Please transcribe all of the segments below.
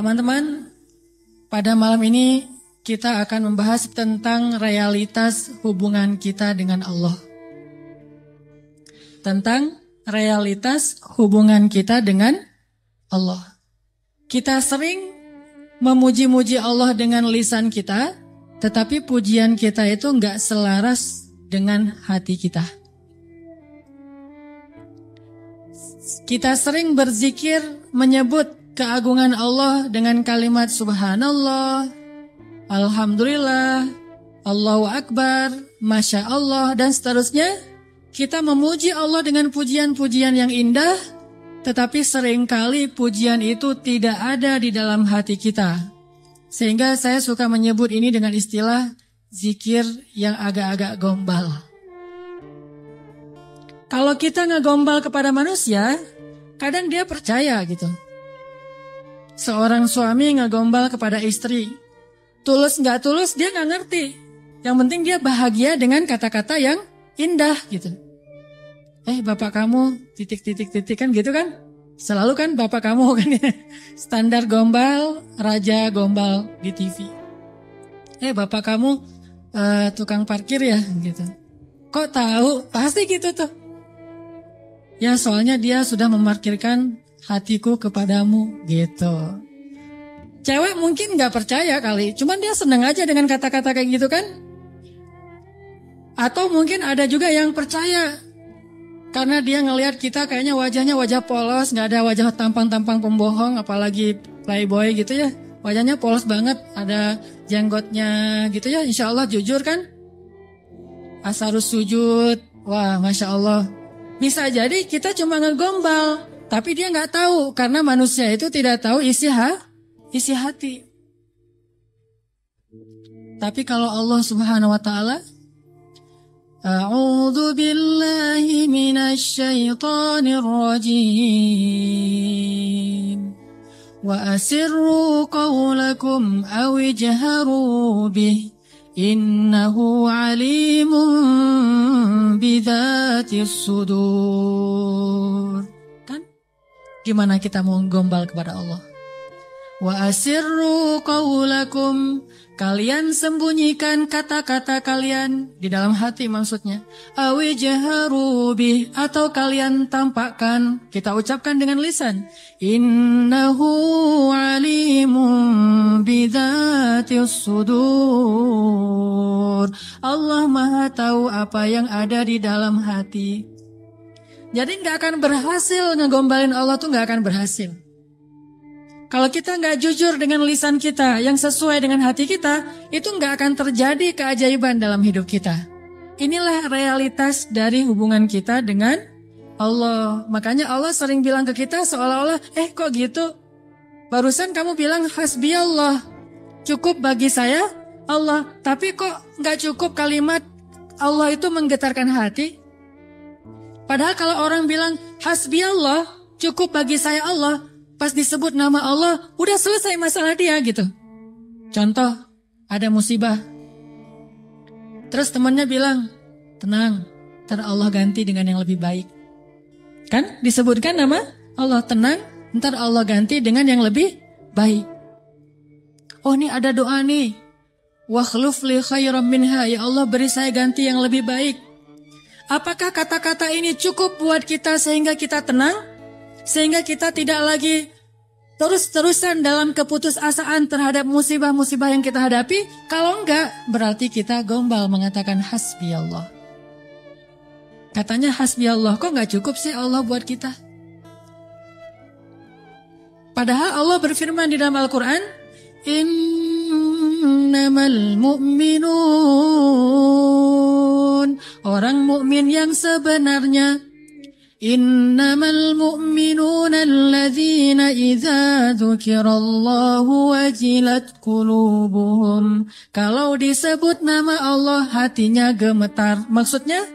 Teman-teman, pada malam ini kita akan membahas tentang realitas hubungan kita dengan Allah. Tentang realitas hubungan kita dengan Allah. Kita sering memuji-muji Allah dengan lisan kita, tetapi pujian kita itu enggak selaras dengan hati kita. Kita sering berzikir menyebut keagungan Allah dengan kalimat subhanallah, alhamdulillah, Allahu akbar, masya Allah, dan seterusnya. Kita memuji Allah dengan pujian-pujian yang indah, tetapi seringkali pujian itu tidak ada di dalam hati kita. Sehingga saya suka menyebut ini dengan istilah zikir yang agak-agak gombal. Kalau kita ngegombal kepada manusia, kadang dia percaya gitu. Seorang suami ngegombal kepada istri, tulus nggak tulus dia nggak ngerti. Yang penting dia bahagia dengan kata-kata yang indah gitu. Bapak kamu titik kan gitu kan? Selalu kan bapak kamu kan ya. Standar gombal, raja gombal di TV. Bapak kamu tukang parkir ya gitu. Kok tahu? Pasti gitu tuh. Ya soalnya dia sudah memarkirkan hatiku kepadamu gitu. Cewek mungkin gak percaya kali, cuman dia seneng aja dengan kata-kata kayak gitu kan. Atau mungkin ada juga yang percaya, karena dia ngelihat kita kayaknya wajahnya wajah polos, gak ada wajah tampang-tampang pembohong, apalagi playboy gitu ya. Wajahnya polos banget, ada jenggotnya gitu ya, insya Allah jujur kan. Asarus sujud, wah masya Allah. Bisa jadi kita cuma ngegombal, tapi dia nggak tahu karena manusia itu tidak tahu isi hati. Tapi kalau Allah Subhanahu wa taala, A'udzu billahi minasy syaithanir rajim. Wa asirru qawlakum aw ijharu bih innahu alimun bidzatis sudur. Gimana kita mau gombal kepada Allah? Wa asirru qawlakum, kalian sembunyikan kata-kata kalian di dalam hati maksudnya. Awi jaharu bih, atau kalian tampakkan, kita ucapkan dengan lisan. Innahu alimun bidzatis sudur. Allah Maha tahu apa yang ada di dalam hati. Jadi gak akan berhasil ngegombalin Allah tuh gak akan berhasil. Kalau kita gak jujur dengan lisan kita yang sesuai dengan hati kita, itu gak akan terjadi keajaiban dalam hidup kita. Inilah realitas dari hubungan kita dengan Allah. Makanya Allah sering bilang ke kita seolah-olah, kok gitu? Barusan kamu bilang hasbi Allah, cukup bagi saya Allah. Tapi kok gak cukup kalimat Allah itu menggetarkan hati? Padahal kalau orang bilang hasbi Allah, cukup bagi saya Allah, pas disebut nama Allah, udah selesai masalah dia gitu. Contoh, ada musibah. Terus temannya bilang, tenang, ntar Allah ganti dengan yang lebih baik. Kan disebutkan nama Allah, tenang, ntar Allah ganti dengan yang lebih baik. Oh ini ada doa nih, wakhluf li khairam minha, ya Allah beri saya ganti yang lebih baik. Apakah kata-kata ini cukup buat kita sehingga kita tenang? Sehingga kita tidak lagi terus-terusan dalam keputusasaan terhadap musibah-musibah yang kita hadapi? Kalau enggak, berarti kita gombal mengatakan hasbi Allah. Katanya hasbi Allah, kok enggak cukup sih Allah buat kita? Padahal Allah berfirman di dalam Al-Quran, innamal mu'minun, orang mukmin yang sebenarnya, innamal mu'minuna alladzina idza dzukirallahu wajilat qulubuhum. Kalau disebut nama Allah hatinya gemetar. Maksudnya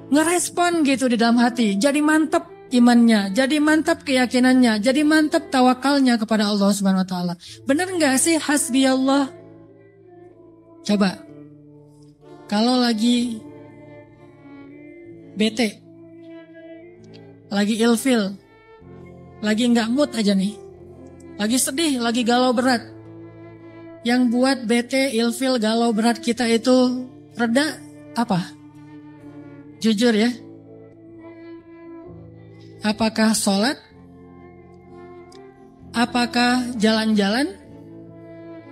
ngerespon gitu di dalam hati. Jadi mantap imannya, jadi mantap keyakinannya, jadi mantap tawakalnya kepada Allah Subhanahu wa taala. Benar enggak sih hasbi Allah? Coba. Kalau lagi bete, lagi ilfil, lagi nggak mood aja nih, lagi sedih, lagi galau berat. Yang buat bete, ilfil, galau berat kita itu reda apa? Jujur ya. Apakah sholat? Apakah jalan-jalan?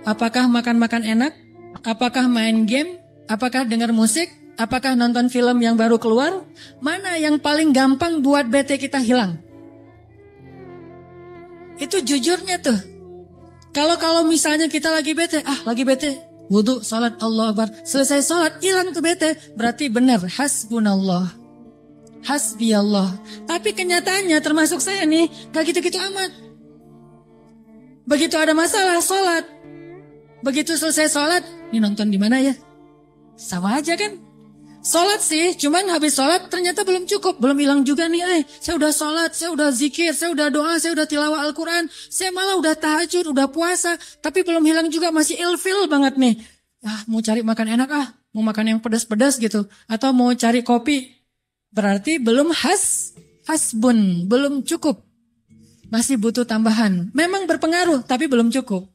Apakah makan-makan enak? Apakah main game? Apakah dengar musik? Apakah nonton film yang baru keluar? Mana yang paling gampang buat bete kita hilang? Itu jujurnya tuh. Kalau misalnya kita lagi bete, wudu, sholat, Allah Akbar, selesai sholat, hilang tuh bete. Berarti benar, hasbunallah, hasbiyallah. Tapi kenyataannya termasuk saya nih, gak gitu-gitu amat. Begitu ada masalah sholat, begitu selesai sholat, ini nonton di mana ya? Sama aja kan? Sholat sih, cuman habis sholat ternyata belum cukup, belum hilang juga nih. Saya udah sholat, saya udah zikir, saya udah doa, saya udah tilawah Al-Quran, saya malah udah tahajud, udah puasa, tapi belum hilang juga, masih ilfil banget nih. Mau cari makan enak mau makan yang pedas-pedas gitu, atau mau cari kopi, berarti belum hasbun, belum cukup, masih butuh tambahan. Memang berpengaruh, tapi belum cukup.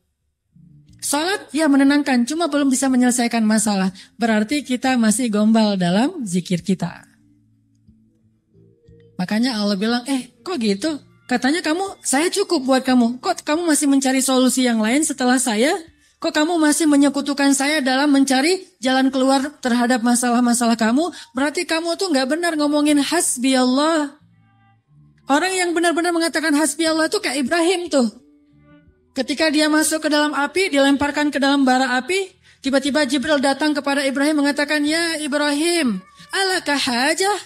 Sholat ya menenangkan, cuma belum bisa menyelesaikan masalah. Berarti kita masih gombal dalam zikir kita. Makanya Allah bilang, kok gitu? Katanya saya cukup buat kamu. Kok kamu masih mencari solusi yang lain setelah saya? Kok kamu masih menyekutukan saya dalam mencari jalan keluar terhadap masalah-masalah kamu? Berarti kamu tuh gak benar ngomongin hasbi Allah. Orang yang benar-benar mengatakan hasbi Allah tuh kayak Ibrahim tuh. Ketika dia masuk ke dalam api, dilemparkan ke dalam bara api, tiba-tiba Jibril datang kepada Ibrahim mengatakan, "Ya Ibrahim, alaka hajah?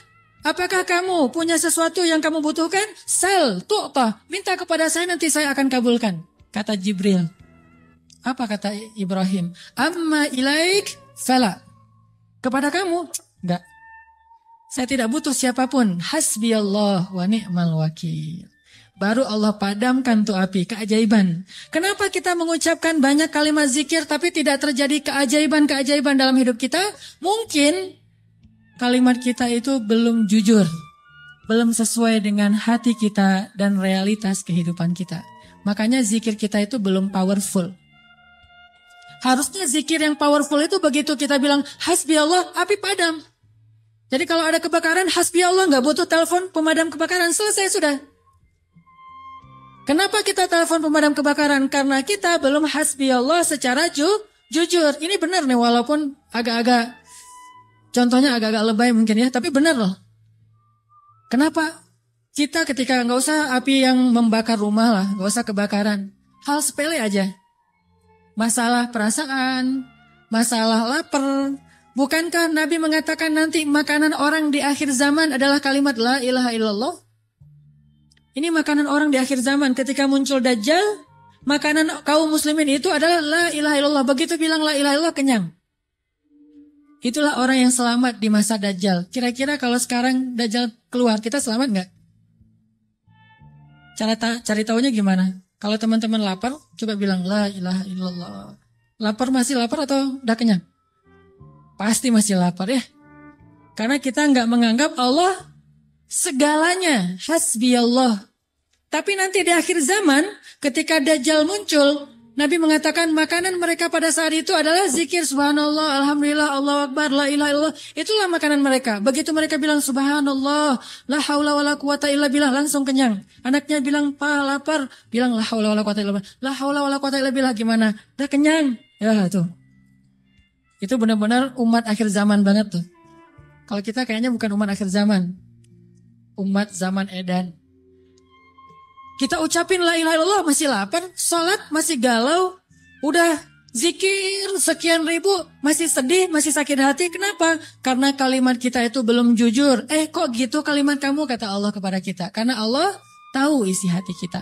Apakah kamu punya sesuatu yang kamu butuhkan? Sal, tu'ta, minta kepada saya nanti saya akan kabulkan." Kata Jibril. Apa kata Ibrahim? Amma ilaik fala. Kepada kamu? Enggak. Saya tidak butuh siapapun. Hasbiyallah wa ni'mal wakil. Baru Allah padamkan tuh api, keajaiban. Kenapa kita mengucapkan banyak kalimat zikir tapi tidak terjadi keajaiban-keajaiban dalam hidup kita? Mungkin kalimat kita itu belum jujur, belum sesuai dengan hati kita dan realitas kehidupan kita. Makanya zikir kita itu belum powerful. Harusnya zikir yang powerful itu begitu kita bilang hasbi Allah, api padam. Jadi kalau ada kebakaran, hasbi Allah, gak butuh telepon pemadam kebakaran, selesai sudah. Kenapa kita telepon pemadam kebakaran? Karena kita belum hasbi Allah secara jujur. Ini benar nih, walaupun agak-agak, contohnya agak-agak lebay mungkin ya, tapi benar loh. Kenapa? Kita ketika nggak usah api yang membakar rumah lah, nggak usah kebakaran. Hal sepele aja. Masalah perasaan, masalah lapar. Bukankah Nabi mengatakan nanti makanan orang di akhir zaman adalah kalimat la ilaha illallah? Ini makanan orang di akhir zaman. Ketika muncul Dajjal, makanan kaum muslimin itu adalah la ilaha illallah. Begitu bilang la ilaha illallah, kenyang. Itulah orang yang selamat di masa Dajjal. Kira-kira kalau sekarang Dajjal keluar, kita selamat nggak? Cari taunya gimana? Kalau teman-teman lapar, coba bilang la ilaha illallah. Lapar, masih lapar atau udah kenyang? Pasti masih lapar ya. Karena kita nggak menganggap Allah segalanya, hasbi Allah. Tapi nanti di akhir zaman, ketika Dajjal muncul, Nabi mengatakan makanan mereka pada saat itu adalah zikir subhanallah, alhamdulillah, Allahu akbar, la ilaha illallah. Itulah makanan mereka. Begitu mereka bilang subhanallah, la haula wala quwata illa billah, langsung kenyang. Anaknya bilang, "Pa, lapar." Bilang la haula wala quwata illa billah. La haula wala quwata illa billah, gimana? Udah kenyang. Ya tuh. Itu benar-benar umat akhir zaman banget tuh. Kalau kita kayaknya bukan umat akhir zaman. Umat zaman edan. Kita ucapin la ilaha illallah masih lapar, sholat masih galau, udah zikir sekian ribu masih sedih, masih sakit hati. Kenapa? Karena kalimat kita itu belum jujur. Kok gitu kalimat kamu, kata Allah kepada kita. Karena Allah tahu isi hati kita.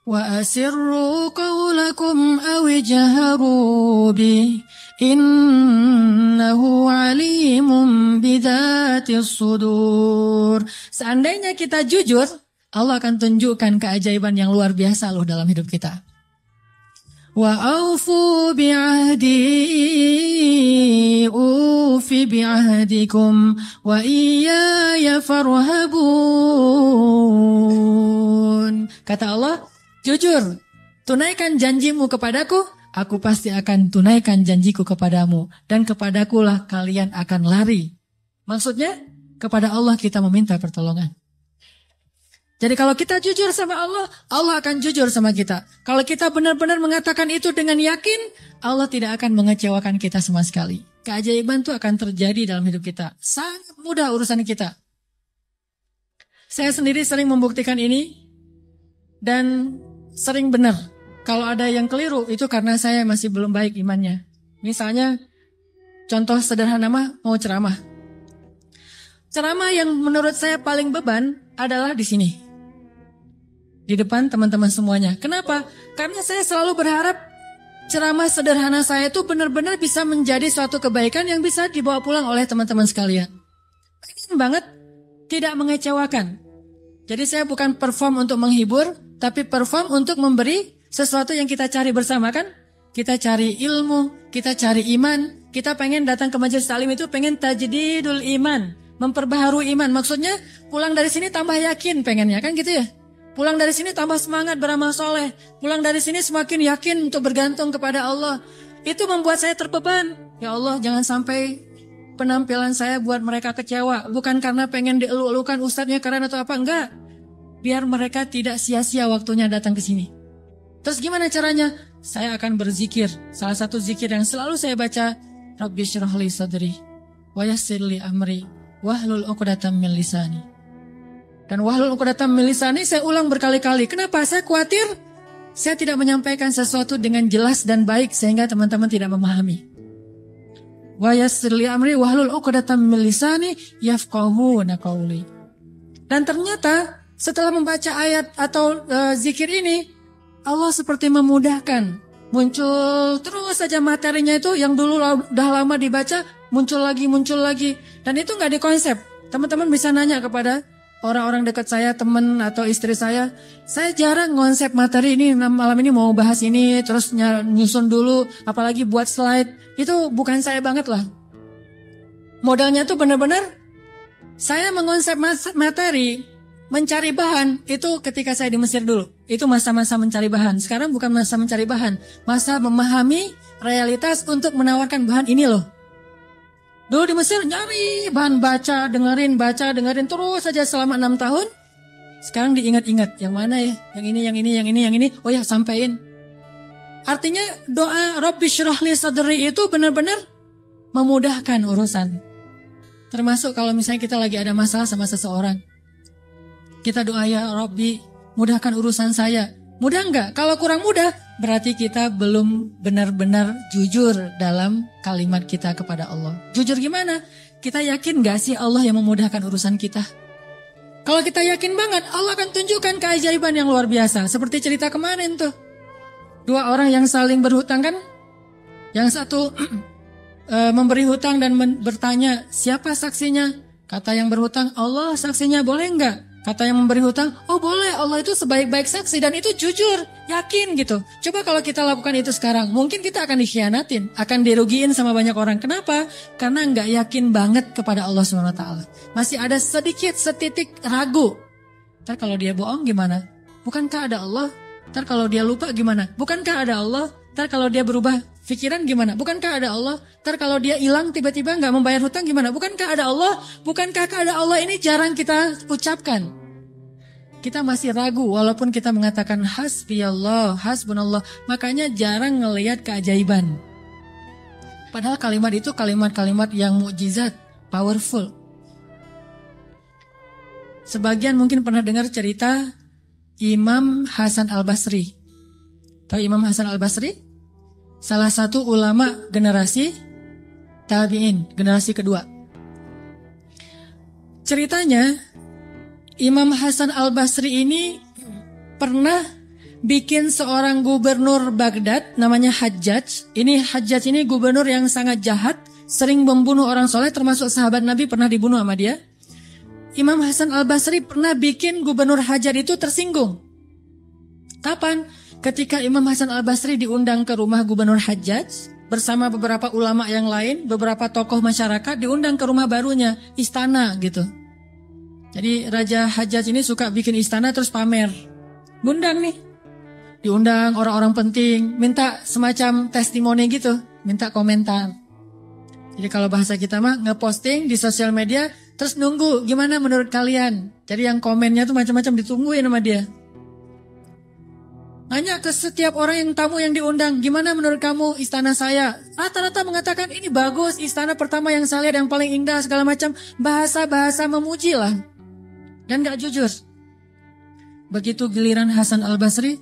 Wa asirru qawlakum awijharu bih innahu alimun bidzatis sudur. Seandainya kita jujur, Allah akan tunjukkan keajaiban yang luar biasa loh dalam hidup kita. Wa aufu bi'ahdi ufi bi'ahdikum wa iyaya farhabun. Kata Allah, Jujur, tunaikan janjimu kepadaku, aku pasti akan tunaikan janjiku kepadamu. Dan kepadakulah kalian akan lari. Maksudnya, kepada Allah kita meminta pertolongan. Jadi kalau kita jujur sama Allah, Allah akan jujur sama kita. Kalau kita benar-benar mengatakan itu dengan yakin, Allah tidak akan mengecewakan kita sama sekali. Keajaiban itu akan terjadi dalam hidup kita. Sangat mudah urusan kita. Saya sendiri sering membuktikan ini dan sering benar. Kalau ada yang keliru itu karena saya masih belum baik imannya. Misalnya contoh sederhana mau ceramah. Ceramah yang menurut saya paling beban adalah di sini. Di depan teman-teman semuanya. Kenapa? Karena saya selalu berharap ceramah sederhana saya itu benar-benar bisa menjadi suatu kebaikan yang bisa dibawa pulang oleh teman-teman sekalian. Pengen banget, tidak mengecewakan. Jadi saya bukan perform untuk menghibur, tapi perform untuk memberi sesuatu yang kita cari bersama kan. Kita cari ilmu, kita cari iman. Kita pengen datang ke majelis taklim itu pengen tajdidul iman, memperbaharui iman. Maksudnya pulang dari sini tambah yakin pengennya kan gitu ya. Pulang dari sini tambah semangat beramal soleh. Pulang dari sini semakin yakin untuk bergantung kepada Allah. Itu membuat saya terbeban. Ya Allah, jangan sampai penampilan saya buat mereka kecewa. Bukan karena pengen dielu-elukan ustadznya keren atau apa, enggak. Biar mereka tidak sia-sia waktunya datang ke sini. Terus gimana caranya? Saya akan berzikir. Salah satu zikir yang selalu saya baca, Rabbi syrah li sadri wa yassir li amri wahlul 'uqdatam min lisani. Dan wahlul 'uqdatam min lisani saya ulang berkali-kali. Kenapa? Saya khawatir saya tidak menyampaikan sesuatu dengan jelas dan baik sehingga teman-teman tidak memahami. Wa yassir li amri wahlul 'uqdatam min lisani yafqahuna qauli. Dan ternyata setelah membaca ayat atau zikir ini, Allah seperti memudahkan. Muncul terus saja materinya itu yang dulu udah lama dibaca, muncul lagi. Dan itu nggak dikonsep. Teman-teman bisa nanya kepada orang-orang dekat saya, teman atau istri saya jarang konsep materi ini, malam ini mau bahas ini, terus nyusun dulu, apalagi buat slide. Itu bukan saya banget lah. Modalnya tuh benar-benar saya mengonsep materi, mencari bahan, itu ketika saya di Mesir dulu. Itu masa-masa mencari bahan. Sekarang bukan masa mencari bahan, masa memahami realitas untuk menawarkan bahan ini loh. Dulu di Mesir nyari bahan baca, dengerin terus saja selama 6 tahun. Sekarang diingat-ingat, yang mana ya? Yang ini. Oh ya, sampein. Artinya doa Rabbi syrah li sadri itu benar-benar memudahkan urusan. Termasuk kalau misalnya kita lagi ada masalah sama seseorang. Kita doa ya Rabbi, mudahkan urusan saya. Mudah enggak? Kalau kurang mudah, berarti kita belum benar-benar jujur dalam kalimat kita kepada Allah. Jujur gimana? Kita yakin gak sih Allah yang memudahkan urusan kita? Kalau kita yakin banget, Allah akan tunjukkan keajaiban yang luar biasa. Seperti cerita kemarin tuh. 2 orang yang saling berhutang kan? Yang satu memberi hutang dan bertanya, siapa saksinya? Kata yang berhutang, Allah saksinya, boleh enggak? Kata yang memberi hutang, oh boleh, Allah itu sebaik-baik saksi dan itu jujur, yakin gitu. Coba kalau kita lakukan itu sekarang, mungkin kita akan dikhianatin, akan dirugiin sama banyak orang. Kenapa? Karena nggak yakin banget kepada Allah SWT. Masih ada sedikit, setitik ragu. Ntar kalau dia bohong gimana? Bukankah ada Allah? Ntar kalau dia lupa gimana? Bukankah ada Allah? Ntar kalau dia berubah pikiran gimana? Bukankah ada Allah? Ntar kalau dia hilang tiba-tiba nggak membayar hutang gimana? Bukankah ada Allah? Bukankah ada Allah? Ini jarang kita ucapkan. Kita masih ragu walaupun kita mengatakan hasbiyallah, hasbunallah. Makanya jarang ngelihat keajaiban. Padahal kalimat itu kalimat-kalimat yang mukjizat, powerful. Sebagian mungkin pernah dengar cerita Imam Hasan Al-Basri. Tahu Imam Hasan Al-Basri? Salah satu ulama generasi tabi'in, generasi kedua. Ceritanya, Imam Hasan Al-Basri ini pernah bikin seorang gubernur Baghdad namanya Hajjaj. Hajjaj ini gubernur yang sangat jahat, sering membunuh orang soleh, termasuk sahabat Nabi pernah dibunuh sama dia. Imam Hasan Al-Basri pernah bikin gubernur Hajjaj itu tersinggung. Kapan? Ketika Imam Hasan Al-Basri diundang ke rumah gubernur Hajjaj bersama beberapa ulama yang lain, beberapa tokoh masyarakat diundang ke rumah barunya, istana gitu. Jadi Raja Hajjaj ini suka bikin istana terus pamer. Ngundang nih. diundang orang-orang penting, minta semacam testimoni gitu, minta komentar. Jadi kalau bahasa kita mah ngeposting di sosial media, terus nunggu gimana menurut kalian. Jadi yang komennya tuh macam-macam ditungguin sama dia. Nanya ke setiap orang yang tamu yang diundang, gimana menurut kamu istana saya? Rata-rata mengatakan ini bagus, istana pertama yang saya lihat yang paling indah segala macam. Bahasa-bahasa memuji lah. Dan gak jujur. Begitu giliran Hasan Al-Basri,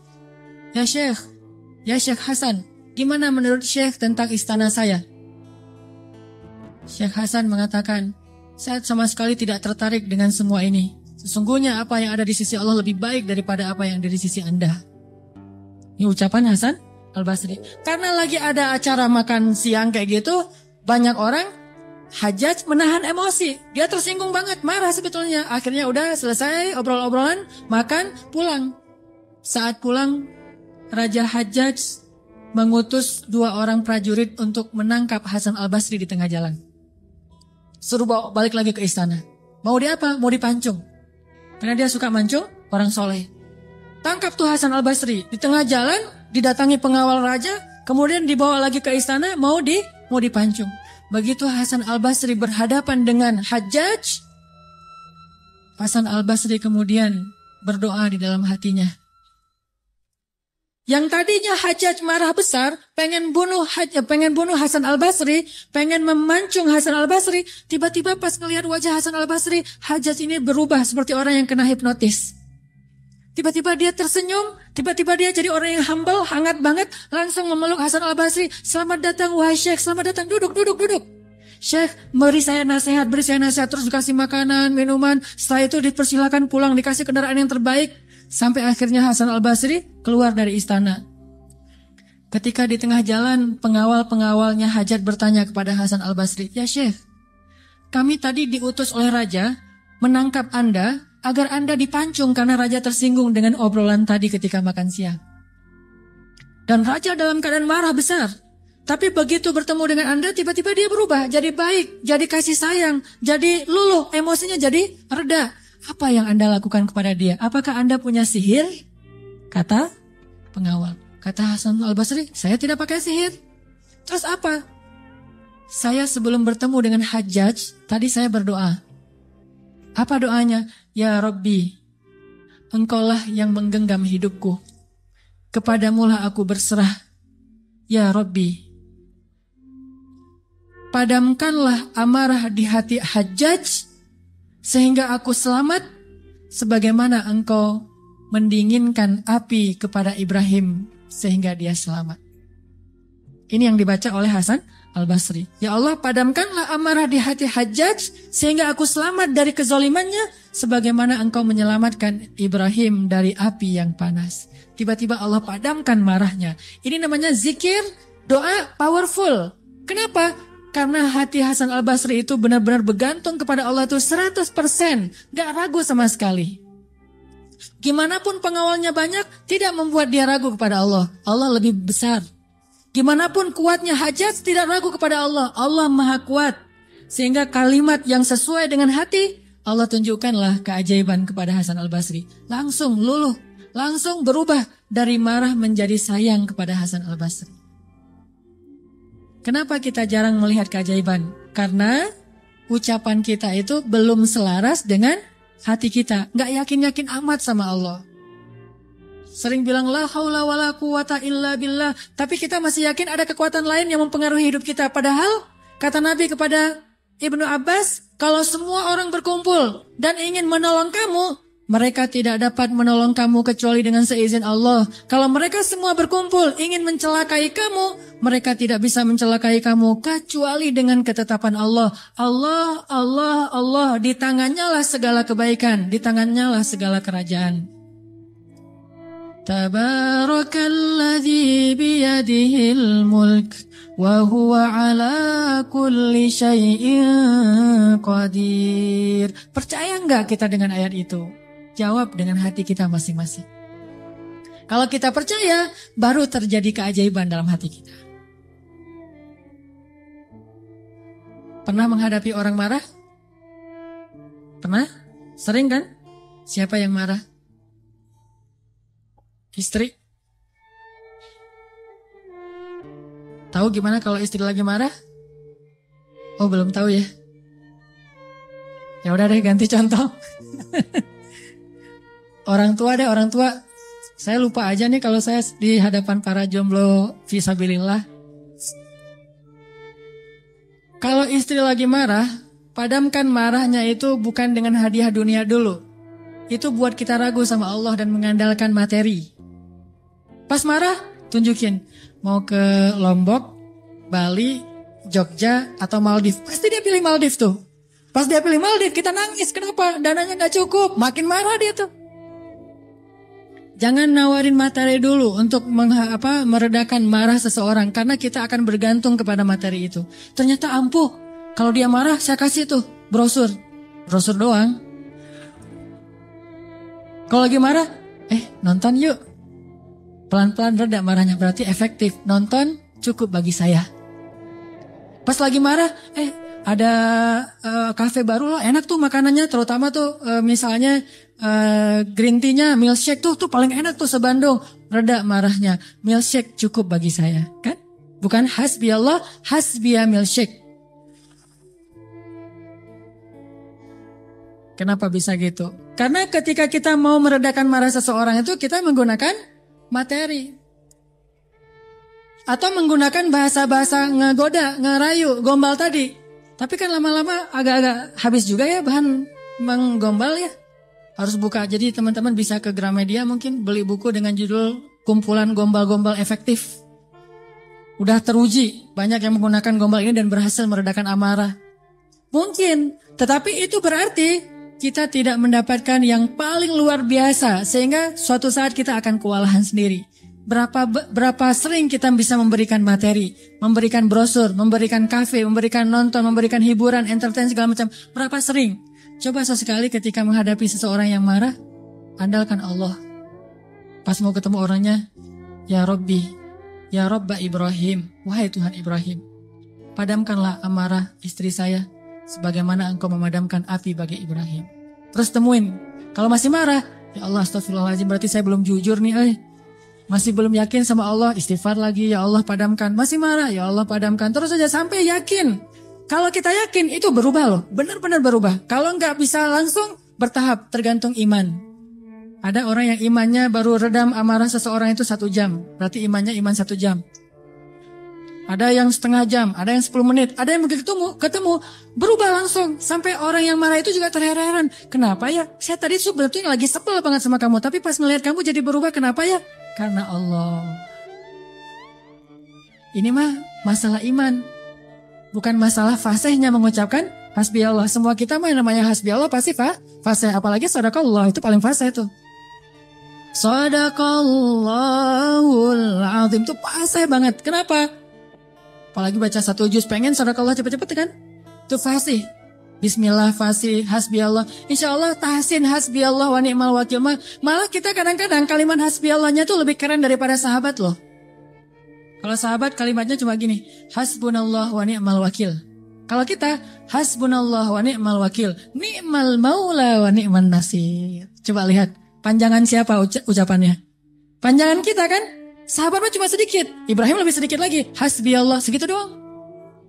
ya Syekh Hasan, gimana menurut Syekh tentang istana saya? Syekh Hasan mengatakan, saya sama sekali tidak tertarik dengan semua ini. Sesungguhnya apa yang ada di sisi Allah lebih baik daripada apa yang ada di sisi Anda. Ini ucapan Hasan Al-Basri. Karena lagi ada acara makan siang kayak gitu, banyak orang Hajjaj menahan emosi. Dia tersinggung banget, marah sebetulnya. Akhirnya udah selesai obrol-obrolan, makan, pulang. Saat pulang, Raja Hajjaj mengutus 2 orang prajurit untuk menangkap Hasan Al-Basri di tengah jalan. Suruh bawa balik lagi ke istana. Mau dia apa? Mau dipancung. Karena dia suka mancung, orang soleh. Tangkap tuh Hasan Al-Basri. Di tengah jalan, didatangi pengawal raja, kemudian dibawa lagi ke istana, mau dipancung. Begitu Hasan Al-Basri berhadapan dengan Hajjaj, Hasan Al-Basri kemudian berdoa di dalam hatinya. Yang tadinya Hajjaj marah besar, pengen bunuh Hasan Al-Basri, pengen memancung Hasan Al-Basri, tiba-tiba pas ngelihat wajah Hasan Al-Basri, Hajjaj ini berubah seperti orang yang kena hipnotis. Tiba-tiba dia tersenyum, tiba-tiba dia jadi orang yang humble, hangat banget, langsung memeluk Hasan Al-Basri. Selamat datang wahai Syekh, selamat datang, duduk. Syekh, beri saya nasihat, terus dikasih makanan, minuman. Setelah itu dipersilakan pulang, dikasih kendaraan yang terbaik. Sampai akhirnya Hasan Al-Basri keluar dari istana. Ketika di tengah jalan, pengawal-pengawalnya Hajjaj bertanya kepada Hasan Al-Basri, ya Syekh, kami tadi diutus oleh Raja menangkap Anda, agar Anda dipancung karena Raja tersinggung dengan obrolan tadi ketika makan siang. Dan Raja dalam keadaan marah besar. Tapi begitu bertemu dengan Anda, tiba-tiba dia berubah. Jadi baik, jadi kasih sayang, jadi luluh, emosinya jadi reda. Apa yang Anda lakukan kepada dia? Apakah Anda punya sihir? Kata pengawal. Kata Hasan Al-Basri, saya tidak pakai sihir. Terus apa? Saya sebelum bertemu dengan Hajjaj, tadi saya berdoa. Apa doanya? Ya Rabbi, Engkaulah yang menggenggam hidupku. Kepadamulah aku berserah. Ya Rabbi, padamkanlah amarah di hati Hajjaj, sehingga aku selamat, sebagaimana Engkau mendinginkan api kepada Ibrahim, sehingga dia selamat. Ini yang dibaca oleh Hasan Al-Basri. Ya Allah, padamkanlah amarah di hati Hajjaj sehingga aku selamat dari kezalimannya sebagaimana Engkau menyelamatkan Ibrahim dari api yang panas. Tiba-tiba Allah padamkan marahnya. Ini namanya zikir, doa powerful. Kenapa? Karena hati Hasan Al-Basri itu benar-benar bergantung kepada Allah itu 100%. Gak ragu sama sekali. Gimana pun pengawalnya banyak, tidak membuat dia ragu kepada Allah. Allah lebih besar. Gimana pun kuatnya Hajjaj, tidak ragu kepada Allah. Allah maha kuat. Sehingga kalimat yang sesuai dengan hati, Allah tunjukkanlah keajaiban kepada Hasan Al-Basri. Langsung luluh, langsung berubah dari marah menjadi sayang kepada Hasan Al-Basri. Kenapa kita jarang melihat keajaiban? Karena ucapan kita itu belum selaras dengan hati kita. Gak yakin-yakin amat sama Allah. Sering bilang la haula wala quwata illa billah, tapi kita masih yakin ada kekuatan lain yang mempengaruhi hidup kita. Padahal kata Nabi kepada Ibnu Abbas, kalau semua orang berkumpul dan ingin menolong kamu, mereka tidak dapat menolong kamu kecuali dengan seizin Allah. Kalau mereka semua berkumpul ingin mencelakai kamu, mereka tidak bisa mencelakai kamu kecuali dengan ketetapan Allah. Allah, Allah, Allah, di tangannya lah segala kebaikan, di tangannya lah segala kerajaan. Tabarakalladzi biyadihil mulk wa huwa ala kulli syai'in qadir. Percaya enggak kita dengan ayat itu? Jawab dengan hati kita masing-masing. Kalau kita percaya, baru terjadi keajaiban dalam hati kita. Pernah menghadapi orang marah? Pernah? Sering kan? Siapa yang marah? Istri? Tahu gimana kalau istri lagi marah? Oh, belum tahu ya. Ya udah deh, ganti contoh. Orang tua. Saya lupa aja nih kalau saya di hadapan para jomblo fisabilillah. Kalau istri lagi marah, padamkan marahnya itu bukan dengan hadiah dunia dulu. Itu buat kita ragu sama Allah dan mengandalkan materi. Pas marah, tunjukin. Mau ke Lombok, Bali, Jogja, atau Maldives. Pasti dia pilih Maldives tuh. Pas dia pilih Maldives, kita nangis. Kenapa? Dananya gak cukup. Makin marah dia tuh. Jangan nawarin materi dulu untuk meredakan marah seseorang. Karena kita akan bergantung kepada materi itu. Ternyata ampuh. Kalau dia marah, saya kasih tuh brosur. Brosur doang. Kalau lagi marah, nonton yuk. Pelan-pelan reda marahnya, berarti efektif. Nonton cukup bagi saya. Pas lagi marah, ada kafe baru loh, enak tuh makanannya. Terutama tuh misalnya green tea-nya, milkshake tuh paling enak tuh se-Bandung. Reda marahnya, milkshake cukup bagi saya. Kan? Bukan hasbi Allah, hasbiya milkshake. Kenapa bisa gitu? Karena ketika kita mau meredakan marah seseorang itu kita menggunakan materi. Atau menggunakan bahasa-bahasa ngegoda, ngerayu, gombal tadi. Tapi kan lama-lama agak-agak habis juga ya bahan menggombal ya. Harus buka. Jadi teman-teman bisa ke Gramedia mungkin beli buku dengan judul Kumpulan Gombal-Gombal Efektif. Udah teruji. Banyak yang menggunakan gombal ini dan berhasil meredakan amarah. Mungkin. Tetapi itu berarti kita tidak mendapatkan yang paling luar biasa. Sehingga suatu saat kita akan kewalahan sendiri. Berapa sering kita bisa memberikan materi. Memberikan brosur. Memberikan kafe. Memberikan nonton. Memberikan hiburan. Entertain segala macam. Berapa sering. Coba sesekali ketika menghadapi seseorang yang marah, andalkan Allah. Pas mau ketemu orangnya, Ya Rabbi, Ya Rabba Ibrahim, wahai Tuhan Ibrahim, padamkanlah amarah istri saya, sebagaimana engkau memadamkan api bagi Ibrahim. Terus temuin, kalau masih marah, ya Allah astagfirullahaladzim, berarti saya belum jujur nih, masih belum yakin sama Allah, istighfar lagi, ya Allah padamkan. Masih marah, ya Allah padamkan. Terus saja sampai yakin. Kalau kita yakin itu berubah loh, benar-benar berubah. Kalau nggak bisa langsung bertahap, tergantung iman. Ada orang yang imannya baru redam amarah seseorang itu 1 jam, berarti imannya iman 1 jam. Ada yang setengah jam, ada yang 10 menit, ada yang begitu ketemu berubah langsung. Sampai orang yang marah itu juga terheran-heran. Kenapa ya? Saya tadi sebetulnya lagi sebel banget sama kamu, tapi pas melihat kamu jadi berubah, kenapa ya? Karena Allah. Ini mah masalah iman. Bukan masalah fasihnya mengucapkan hasbi Allah. Semua kita mah yang namanya hasbi Allah pasti fasih. Apalagi sadaqallah itu paling fasih tuh. Sadaqallahul azim itu fasih banget. Kenapa? Apalagi baca 1 juz pengen sadaqallah cepet-cepet kan? Itu fasih. Bismillah fasih hasbi Allah. Insya Allah tahsin hasbi Allah wa ni'mal wakil. Malah kita kadang-kadang kalimat hasbi Allahnya tuh lebih keren daripada sahabat loh. Kalau sahabat kalimatnya cuma gini, hasbunallah wa ni'mal wakil. Kalau kita, hasbunallah wa ni'mal wakil, ni'mal maula wa ni'man nasir. Coba lihat, panjangan siapa ucapannya? Panjangan kita kan? Sahabat mah cuma sedikit, Ibrahim lebih sedikit lagi, hasbi Allah, segitu doang.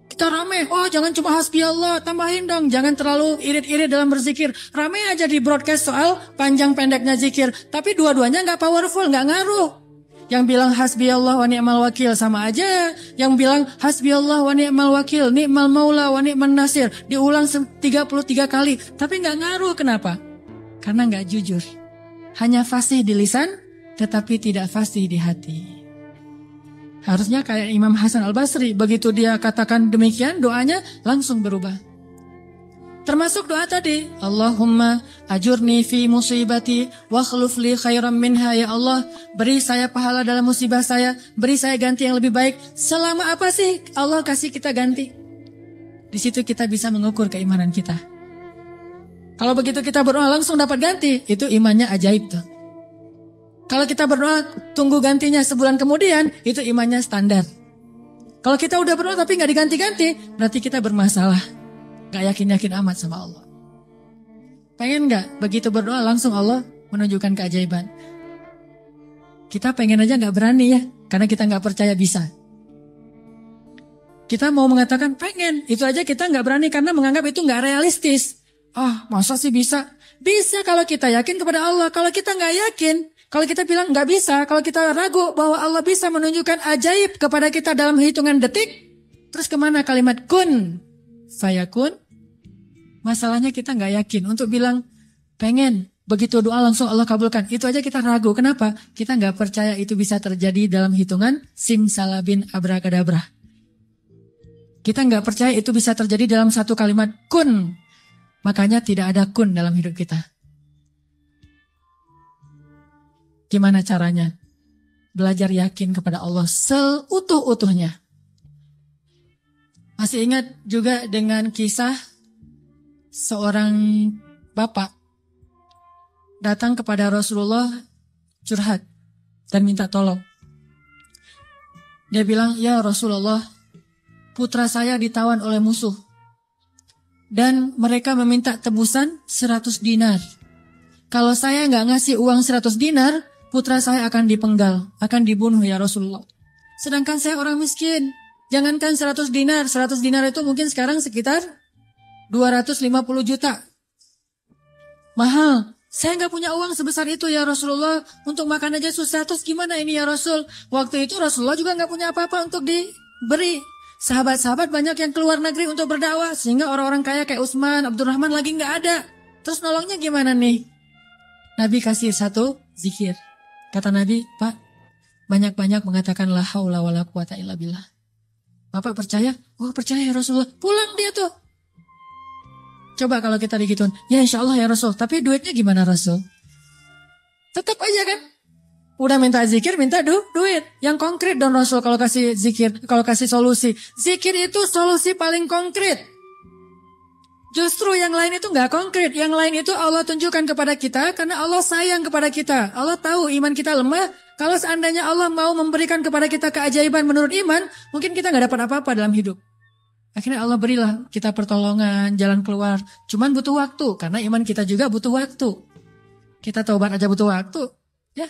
Kita rame, jangan cuma hasbi Allah, tambahin dong, jangan terlalu irit-irit dalam berzikir. Rame aja di broadcast soal panjang pendeknya zikir, tapi dua-duanya gak powerful, gak ngaruh. Yang bilang hasbi Allah wa ni'mal wakil sama aja. Yang bilang hasbi Allah wa ni'mal wakil, ni'mal maula wa ni'man nasir. Diulang 33 kali. Tapi gak ngaruh, kenapa? Karena gak jujur. Hanya fasih di lisan, tetapi tidak fasih di hati. Harusnya kayak Imam Hasan Al-Basri. Begitu dia katakan demikian, doanya langsung berubah. Termasuk doa tadi, Allahumma ajurni fi musibati wa khluf li khairan minha, ya Allah, beri saya pahala dalam musibah saya, beri saya ganti yang lebih baik. Selama apa sih Allah kasih kita ganti? Di situ kita bisa mengukur keimanan kita. Kalau begitu kita berdoa langsung dapat ganti, itu imannya ajaib tuh. Kalau kita berdoa tunggu gantinya sebulan kemudian, itu imannya standar. Kalau kita udah berdoa tapi nggak diganti-ganti, berarti kita bermasalah. Gak yakin-yakin amat sama Allah. Pengen gak begitu berdoa langsung Allah menunjukkan keajaiban? Kita pengen aja gak berani ya. Karena kita gak percaya bisa. Kita mau mengatakan pengen, itu aja kita nggak berani karena menganggap itu nggak realistis. Masa sih bisa? Bisa kalau kita yakin kepada Allah. Kalau kita nggak yakin, kalau kita bilang nggak bisa, kalau kita ragu bahwa Allah bisa menunjukkan ajaib kepada kita dalam hitungan detik, terus kemana kalimat kun fayakun? Masalahnya kita nggak yakin untuk bilang pengen. Begitu doa langsung Allah kabulkan. Itu aja kita ragu. Kenapa? Kita nggak percaya itu bisa terjadi dalam hitungan simsalabin abrakadabra. Kita nggak percaya itu bisa terjadi dalam satu kalimat kun. Makanya tidak ada kun dalam hidup kita. Gimana caranya? Belajar yakin kepada Allah seutuh-utuhnya. Masih ingat juga dengan kisah seorang bapak datang kepada Rasulullah curhat dan minta tolong. Dia bilang, ya Rasulullah, putra saya ditawan oleh musuh. Dan mereka meminta tebusan 100 dinar. Kalau saya nggak ngasih uang 100 dinar, putra saya akan dipenggal, akan dibunuh ya Rasulullah. Sedangkan saya orang miskin. Jangankan 100 dinar, 100 dinar itu mungkin sekarang sekitar 250 juta. Mahal. Saya nggak punya uang sebesar itu ya Rasulullah. Untuk makan aja susah. Terus gimana ini ya Rasul? Waktu itu Rasulullah juga nggak punya apa-apa untuk diberi. Sahabat-sahabat banyak yang keluar negeri untuk berdakwah. Sehingga orang-orang kaya kayak Utsman, Abdurrahman lagi nggak ada. Terus nolongnya gimana nih? Nabi kasih satu zikir. Kata Nabi, Pak, banyak-banyak mengatakan la haula wala quwata illa billah. Bapak percaya? Oh percaya ya Rasulullah. Pulang dia tuh. Coba kalau kita digituin, ya insya Allah ya Rasul. Tapi duitnya gimana Rasul? Tetap aja kan? Udah minta zikir, minta duit. Yang konkret dong Rasul kalau kasih zikir, kalau kasih solusi. Zikir itu solusi paling konkret. Justru yang lain itu nggak konkret. Yang lain itu Allah tunjukkan kepada kita karena Allah sayang kepada kita. Allah tahu iman kita lemah. Kalau seandainya Allah mau memberikan kepada kita keajaiban menurut iman, mungkin kita nggak dapat apa-apa dalam hidup. Akhirnya Allah berilah kita pertolongan, jalan keluar. Cuman butuh waktu, karena iman kita juga butuh waktu. Kita taubat aja butuh waktu. Ya,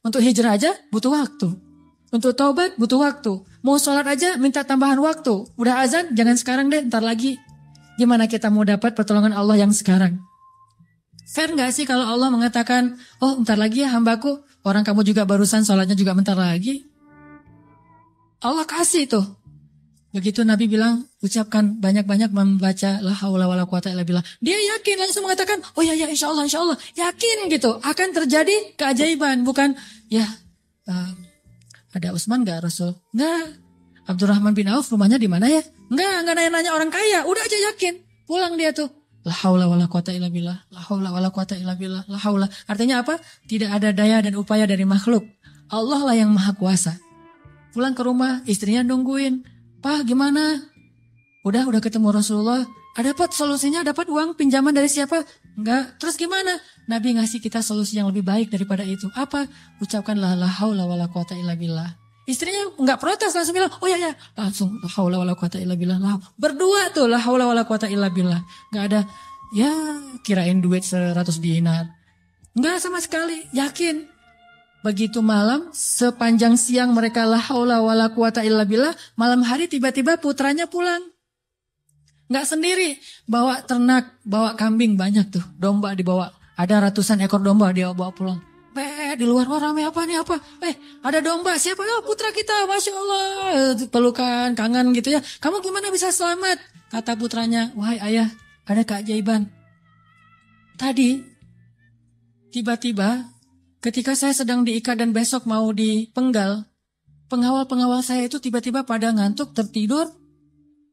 untuk hijrah aja butuh waktu. Untuk taubat butuh waktu. Mau sholat aja minta tambahan waktu. Udah azan, jangan sekarang deh, ntar lagi. Gimana kita mau dapat pertolongan Allah yang sekarang? Fair gak sih kalau Allah mengatakan, oh ntar lagi ya hambaku, orang kamu juga barusan sholatnya juga bentar lagi. Allah kasih tuh. Begitu Nabi bilang, ucapkan banyak-banyak membaca la haula wala quwata illa billah. Dia yakin langsung mengatakan, oh ya insya Allah. Yakin gitu, akan terjadi keajaiban. Bukan, ada Utsman gak Rasul? Enggak. Abdurrahman bin Auf rumahnya di mana ya? Enggak nanya-nanya orang kaya. Udah aja yakin. Pulang dia tuh. La haula wala quwata illa billah. La haula wala quwata illa billah. La haula. Artinya apa? Tidak ada daya dan upaya dari makhluk. Allah lah yang maha kuasa. Pulang ke rumah, istrinya nungguin. Pak gimana? Udah ketemu Rasulullah. Dapat solusinya, dapat uang pinjaman dari siapa? Enggak. Terus gimana? Nabi ngasih kita solusi yang lebih baik daripada itu. Apa? Ucapkanlah la haula wala quwata illa billah. Istrinya enggak protes, langsung bilang, oh ya. Langsung la haula wala quwata illa billah. Berdua tuh la haula wala quwata illa billah. Enggak ada, kirain duit 100 dinar. Enggak sama sekali, yakin. Begitu malam, sepanjang siang mereka la haula wala quwata illa billah, malam hari tiba-tiba putranya pulang. Nggak sendiri, bawa ternak, bawa kambing banyak tuh, domba dibawa. Ada ratusan ekor domba dia bawa pulang. Di luar rame apa nih apa? Ada domba, siapa? Oh putra kita, Masya Allah. Pelukan, kangen gitu ya. Kamu gimana bisa selamat? Kata putranya, wahai ayah, ada keajaiban. Tadi, tiba-tiba, ketika saya sedang diikat dan besok mau dipenggal, pengawal-pengawal saya itu tiba-tiba pada ngantuk, tertidur,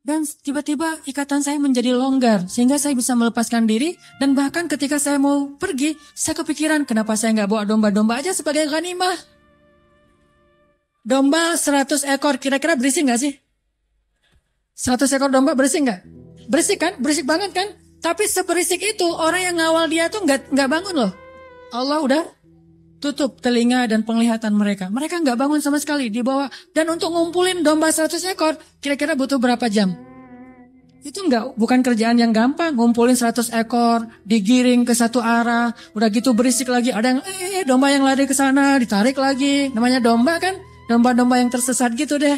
dan tiba-tiba ikatan saya menjadi longgar, sehingga saya bisa melepaskan diri, dan bahkan ketika saya mau pergi, saya kepikiran, kenapa saya nggak bawa domba-domba aja sebagai ghanimah? Domba 100 ekor, kira-kira berisik nggak sih? 100 ekor domba berisik nggak? Berisik kan? Berisik banget kan? Tapi seberisik itu, orang yang ngawal dia tuh nggak bangun loh. Allah udah tutup telinga dan penglihatan mereka. Mereka nggak bangun sama sekali, dibawa. Dan untuk ngumpulin domba 100 ekor, kira-kira butuh berapa jam? Itu bukan kerjaan yang gampang. Ngumpulin 100 ekor, digiring ke satu arah, udah gitu berisik lagi. Ada yang, domba yang lari ke sana, ditarik lagi. Namanya domba kan? Domba-domba yang tersesat gitu deh.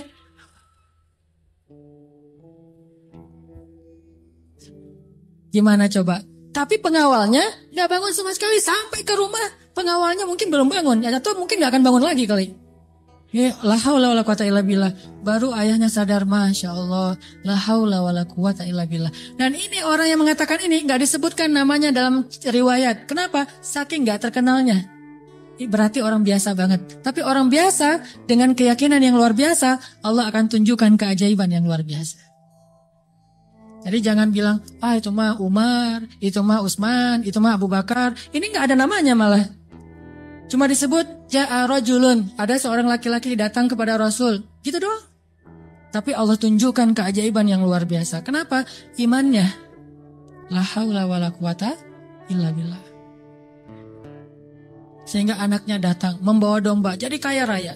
Gimana coba? Tapi pengawalnya nggak bangun sama sekali sampai ke rumah. Pengawalnya mungkin belum bangun, atau mungkin nggak akan bangun lagi kali. Ya, la haula wala quwata illa billah. Baru ayahnya sadar, Masya Allah, la haula wala quwata illa billah. Dan ini orang yang mengatakan ini nggak disebutkan namanya dalam riwayat. Kenapa? Saking nggak terkenalnya. Berarti orang biasa banget. Tapi orang biasa dengan keyakinan yang luar biasa, Allah akan tunjukkan keajaiban yang luar biasa. Jadi jangan bilang, itu mah Umar, itu mah Utsman, itu mah Abu Bakar. Ini nggak ada namanya malah. Cuma disebut ja'a rajulun, ada seorang laki-laki datang kepada Rasul, gitu doang. Tapi Allah tunjukkan keajaiban yang luar biasa. Kenapa? Imannya. La haula wala quwata illa billah. Sehingga anaknya datang membawa domba, jadi kaya raya.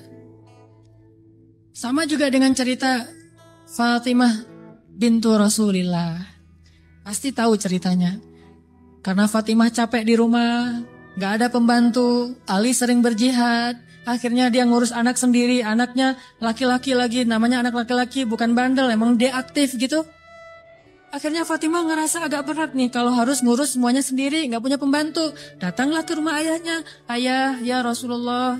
Sama juga dengan cerita Fatimah bintu Rasulillah. Pasti tahu ceritanya. Karena Fatimah capek di rumah, gak ada pembantu, Ali sering berjihad, akhirnya dia ngurus anak sendiri, anaknya laki-laki lagi, namanya anak laki-laki, bukan bandel, emang dia aktif gitu. Akhirnya Fatimah ngerasa agak berat nih kalau harus ngurus semuanya sendiri, gak punya pembantu. Datanglah ke rumah ayahnya, ayah ya Rasulullah,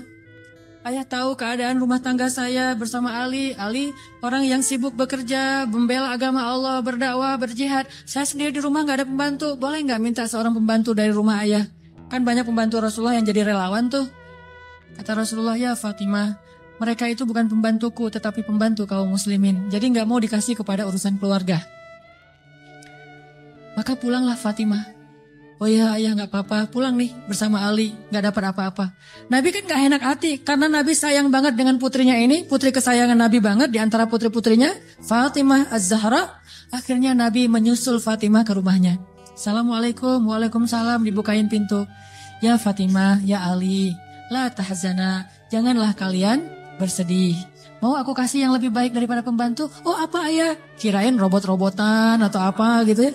ayah tahu keadaan rumah tangga saya bersama Ali. Ali orang yang sibuk bekerja, membela agama Allah, berdakwah, berjihad. Saya sendiri di rumah gak ada pembantu, boleh gak minta seorang pembantu dari rumah ayah? Kan banyak pembantu Rasulullah yang jadi relawan tuh. Kata Rasulullah, ya Fatimah, mereka itu bukan pembantuku tetapi pembantu kaum muslimin. Jadi gak mau dikasih kepada urusan keluarga. Maka pulanglah Fatimah. Oh ya ayah gak apa-apa, pulang nih bersama Ali, gak dapat apa-apa. Nabi kan gak enak hati, karena Nabi sayang banget dengan putrinya ini, putri kesayangan Nabi banget di antara putri-putrinya, Fatimah Az-Zahra. Akhirnya Nabi menyusul Fatimah ke rumahnya. Assalamualaikum, waalaikumsalam, dibukain pintu. Ya Fatimah, ya Ali, la tahzana, janganlah kalian bersedih. Mau aku kasih yang lebih baik daripada pembantu? Oh apa ayah? Kirain robot-robotan atau apa gitu ya.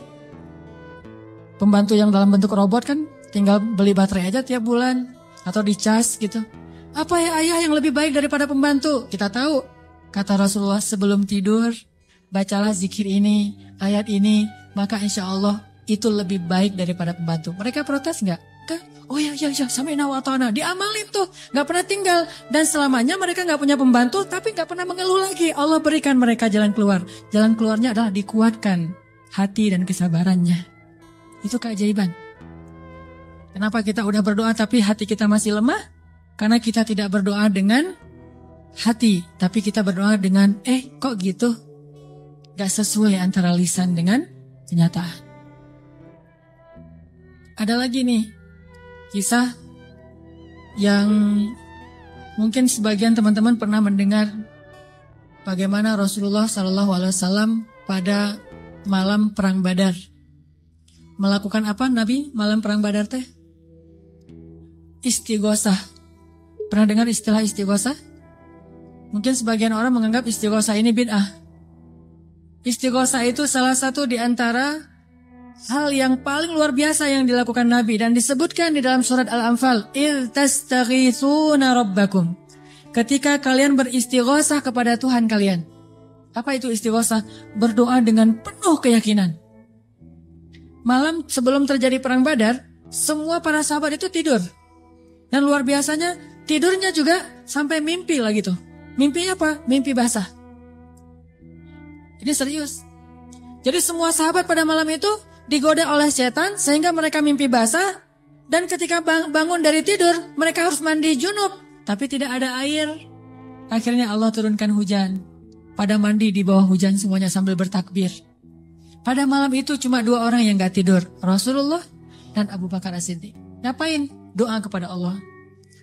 Pembantu yang dalam bentuk robot kan tinggal beli baterai aja tiap bulan. Atau dicas gitu. Apa ya ayah yang lebih baik daripada pembantu? Kita tahu. Kata Rasulullah sebelum tidur, bacalah zikir ini, ayat ini, maka insya Allah itu lebih baik daripada pembantu. Mereka protes nggak? Oh ya, sami'na wa ata'na. Diamalin tuh, nggak pernah tinggal. Dan selamanya mereka nggak punya pembantu, tapi nggak pernah mengeluh lagi. Allah berikan mereka jalan keluar. Jalan keluarnya adalah dikuatkan hati dan kesabarannya. Itu keajaiban. Kenapa kita udah berdoa tapi hati kita masih lemah? Karena kita tidak berdoa dengan hati, tapi kita berdoa dengan kok gitu? Gak sesuai antara lisan dengan kenyataan. Ada lagi nih kisah yang mungkin sebagian teman-teman pernah mendengar bagaimana Rasulullah SAW pada malam perang Badar melakukan apa Nabi malam perang Badar teh? Istighosah. Pernah dengar istilah istighosah? Mungkin sebagian orang menganggap istighosah ini bid'ah. Istighosah itu salah satu di antara hal yang paling luar biasa yang dilakukan Nabi dan disebutkan di dalam surat Al-Anfal, "Il tastaghitsuna rabbakum." Ketika kalian beristighosah kepada Tuhan kalian. Apa itu istighosah? Berdoa dengan penuh keyakinan. Malam sebelum terjadi perang Badar, semua para sahabat itu tidur. Dan luar biasanya tidurnya juga sampai mimpi lah gitu. Mimpinya apa? Mimpi basah. Ini serius. Jadi semua sahabat pada malam itu digoda oleh setan sehingga mereka mimpi basah, dan ketika bangun dari tidur mereka harus mandi junub tapi tidak ada air. Akhirnya Allah turunkan hujan. Pada mandi di bawah hujan semuanya sambil bertakbir. Pada malam itu cuma 2 orang yang gak tidur, Rasulullah dan Abu Bakar As-Siddiq. Ngapain? Doa kepada Allah.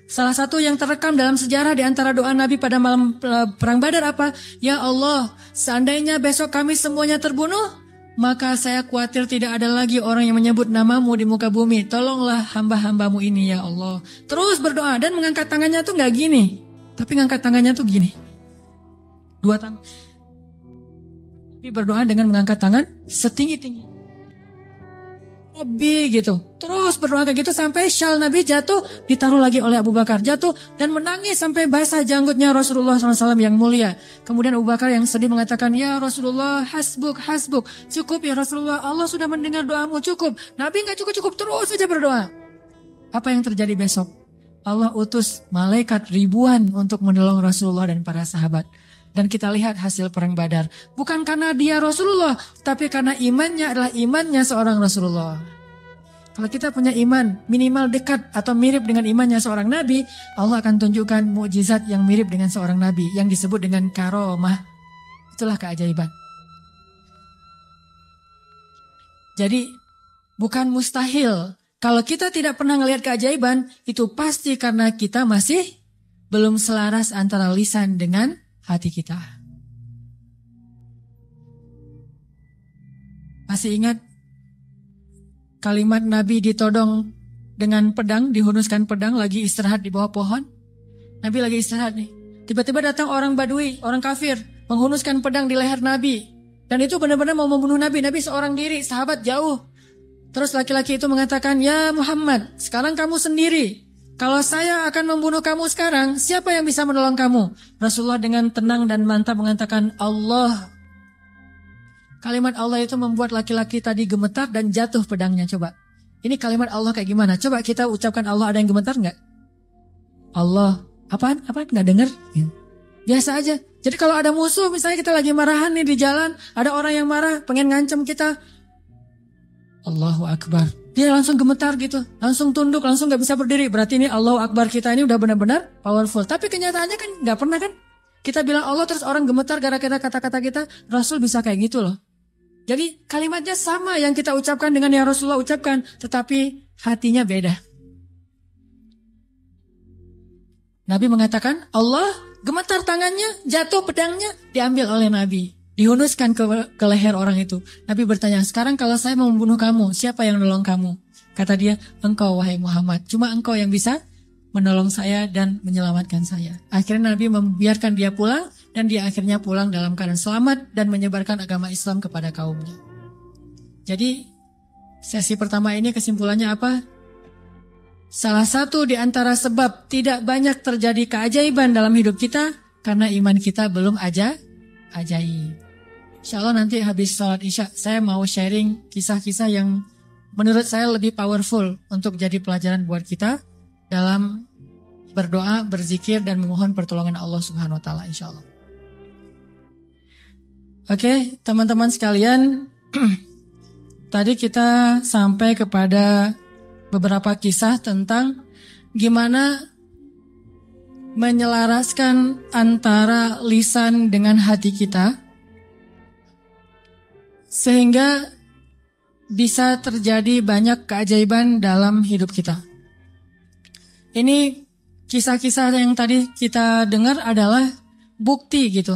Salah satu yang terekam dalam sejarah di antara doa Nabi pada malam perang Badar apa? Ya Allah, seandainya besok kami semuanya terbunuh, maka saya khawatir tidak ada lagi orang yang menyebut namamu di muka bumi. Tolonglah hamba-hambamu ini ya Allah. Terus berdoa dan mengangkat tangannya tuh gak gini. Tapi ngangkat tangannya tuh gini. 2 tangan. Tapi berdoa dengan mengangkat tangan setinggi-tinggi. Nabi gitu. Terus berdoa kayak gitu sampai syal Nabi jatuh, ditaruh lagi oleh Abu Bakar. Jatuh dan menangis sampai basah janggutnya Rasulullah SAW yang mulia. Kemudian Abu Bakar yang sedih mengatakan, ya Rasulullah, hasbuk, hasbuk. Cukup ya Rasulullah, Allah sudah mendengar doamu, cukup. Nabi gak cukup-cukup, terus saja berdoa. Apa yang terjadi besok? Allah utus malaikat ribuan untuk menolong Rasulullah dan para sahabat. Dan kita lihat hasil perang Badar. Bukan karena dia Rasulullah, tapi karena imannya adalah imannya seorang Rasulullah. Kalau kita punya iman minimal dekat atau mirip dengan imannya seorang Nabi, Allah akan tunjukkan mukjizat yang mirip dengan seorang Nabi yang disebut dengan karomah. Itulah keajaiban. Jadi bukan mustahil. Kalau kita tidak pernah melihat keajaiban, itu pasti karena kita masih belum selaras antara lisan dengan hati kita. Masih ingat kalimat Nabi ditodong dengan pedang, dihunuskan pedang, lagi istirahat di bawah pohon. Nabi lagi istirahat nih. Tiba-tiba datang orang Badui, orang kafir, menghunuskan pedang di leher Nabi. Dan itu benar-benar mau membunuh Nabi. Nabi seorang diri, sahabat jauh. Terus laki-laki itu mengatakan, ya Muhammad, sekarang kamu sendiri. Kalau saya akan membunuh kamu sekarang, siapa yang bisa menolong kamu? Rasulullah dengan tenang dan mantap mengatakan, Allah. Kalimat Allah itu membuat laki-laki tadi gemetar dan jatuh pedangnya. Coba, ini kalimat Allah kayak gimana? Coba kita ucapkan Allah, ada yang gemetar nggak? Allah, apaan? Nggak dengar? Biasa aja. Jadi kalau ada musuh, misalnya kita lagi marahan nih di jalan, ada orang yang marah, pengen ngancam kita, Allahu Akbar. Dia langsung gemetar gitu, langsung tunduk, langsung gak bisa berdiri. Berarti ini Allahu Akbar kita ini udah benar-benar powerful. Tapi kenyataannya kan gak pernah kan. Kita bilang Allah terus orang gemetar gara-gara kata-kata kita. Rasul bisa kayak gitu loh. Jadi kalimatnya sama yang kita ucapkan dengan yang Rasulullah ucapkan. Tetapi hatinya beda. Nabi mengatakan Allah, gemetar tangannya, jatuh pedangnya, diambil oleh Nabi. Dihunuskan ke leher orang itu. Nabi bertanya, sekarang kalau saya mau membunuh kamu, siapa yang menolong kamu? Kata dia, engkau wahai Muhammad. Cuma engkau yang bisa menolong saya dan menyelamatkan saya. Akhirnya Nabi membiarkan dia pulang, dan dia akhirnya pulang dalam keadaan selamat dan menyebarkan agama Islam kepada kaumnya. Jadi, sesi pertama ini kesimpulannya apa? Salah satu di antara sebab tidak banyak terjadi keajaiban dalam hidup kita, karena iman kita belum ajaib. Insya Allah nanti habis sholat isya saya mau sharing kisah-kisah yang menurut saya lebih powerful untuk jadi pelajaran buat kita dalam berdoa, berzikir dan memohon pertolongan Allah Subhanahu Wa Taala. Insya Allah. Oke, teman-teman sekalian, tadi kita sampai kepada beberapa kisah tentang gimana menyelaraskan antara lisan dengan hati kita sehingga bisa terjadi banyak keajaiban dalam hidup kita. Ini kisah-kisah yang tadi kita dengar adalah bukti gitu.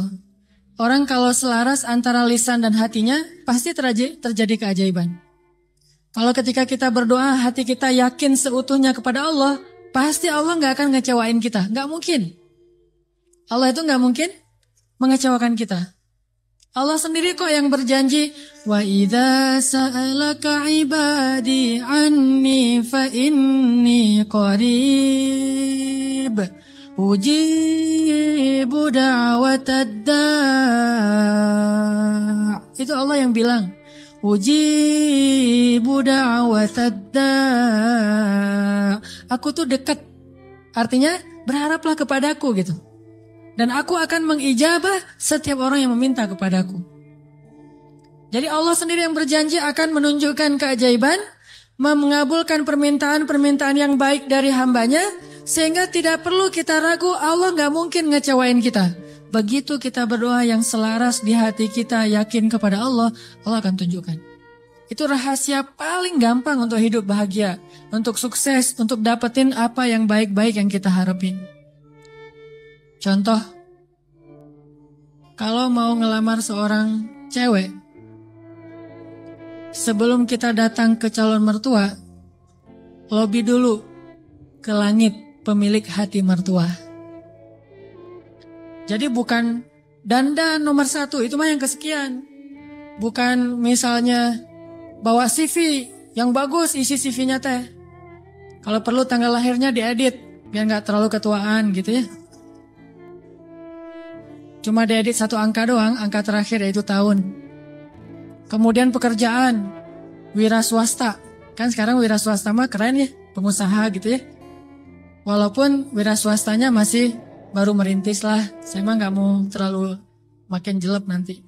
Orang kalau selaras antara lisan dan hatinya pasti terjadi keajaiban. Kalau ketika kita berdoa hati kita yakin seutuhnya kepada Allah, pasti Allah gak akan ngecewain kita. Gak mungkin. Allah itu gak mungkin mengecewakan kita. Allah sendiri kok yang berjanji, wa idza sa'alaka ibadi anni fa inni qarib ujibu da'watad da'. Itu Allah yang bilang, ujibu da'watad da'. Aku tuh dekat. Artinya berharaplah kepadaku gitu. Dan aku akan mengijabah setiap orang yang meminta kepadaku. Jadi Allah sendiri yang berjanji akan menunjukkan keajaiban, mengabulkan permintaan-permintaan yang baik dari hambanya, sehingga tidak perlu kita ragu Allah gak mungkin ngecewain kita. Begitu kita berdoa yang selaras di hati kita yakin kepada Allah, Allah akan tunjukkan. Itu rahasia paling gampang untuk hidup bahagia, untuk sukses, untuk dapetin apa yang baik-baik yang kita harapin. Contoh, kalau mau ngelamar seorang cewek, sebelum kita datang ke calon mertua, lobby dulu ke langit pemilik hati mertua. Jadi bukan dandan nomor 1, itu mah yang kesekian. Bukan misalnya bawa CV yang bagus isi CV-nya teh. Kalau perlu tanggal lahirnya diedit biar nggak terlalu ketuaan gitu ya. Cuma diedit satu angka doang, angka terakhir yaitu tahun. Kemudian pekerjaan, wira swasta. Kan sekarang wira swasta mah keren ya, pengusaha gitu ya. Walaupun wira swastanya masih baru merintis lah. Saya mah nggak mau terlalu makin jelek nanti.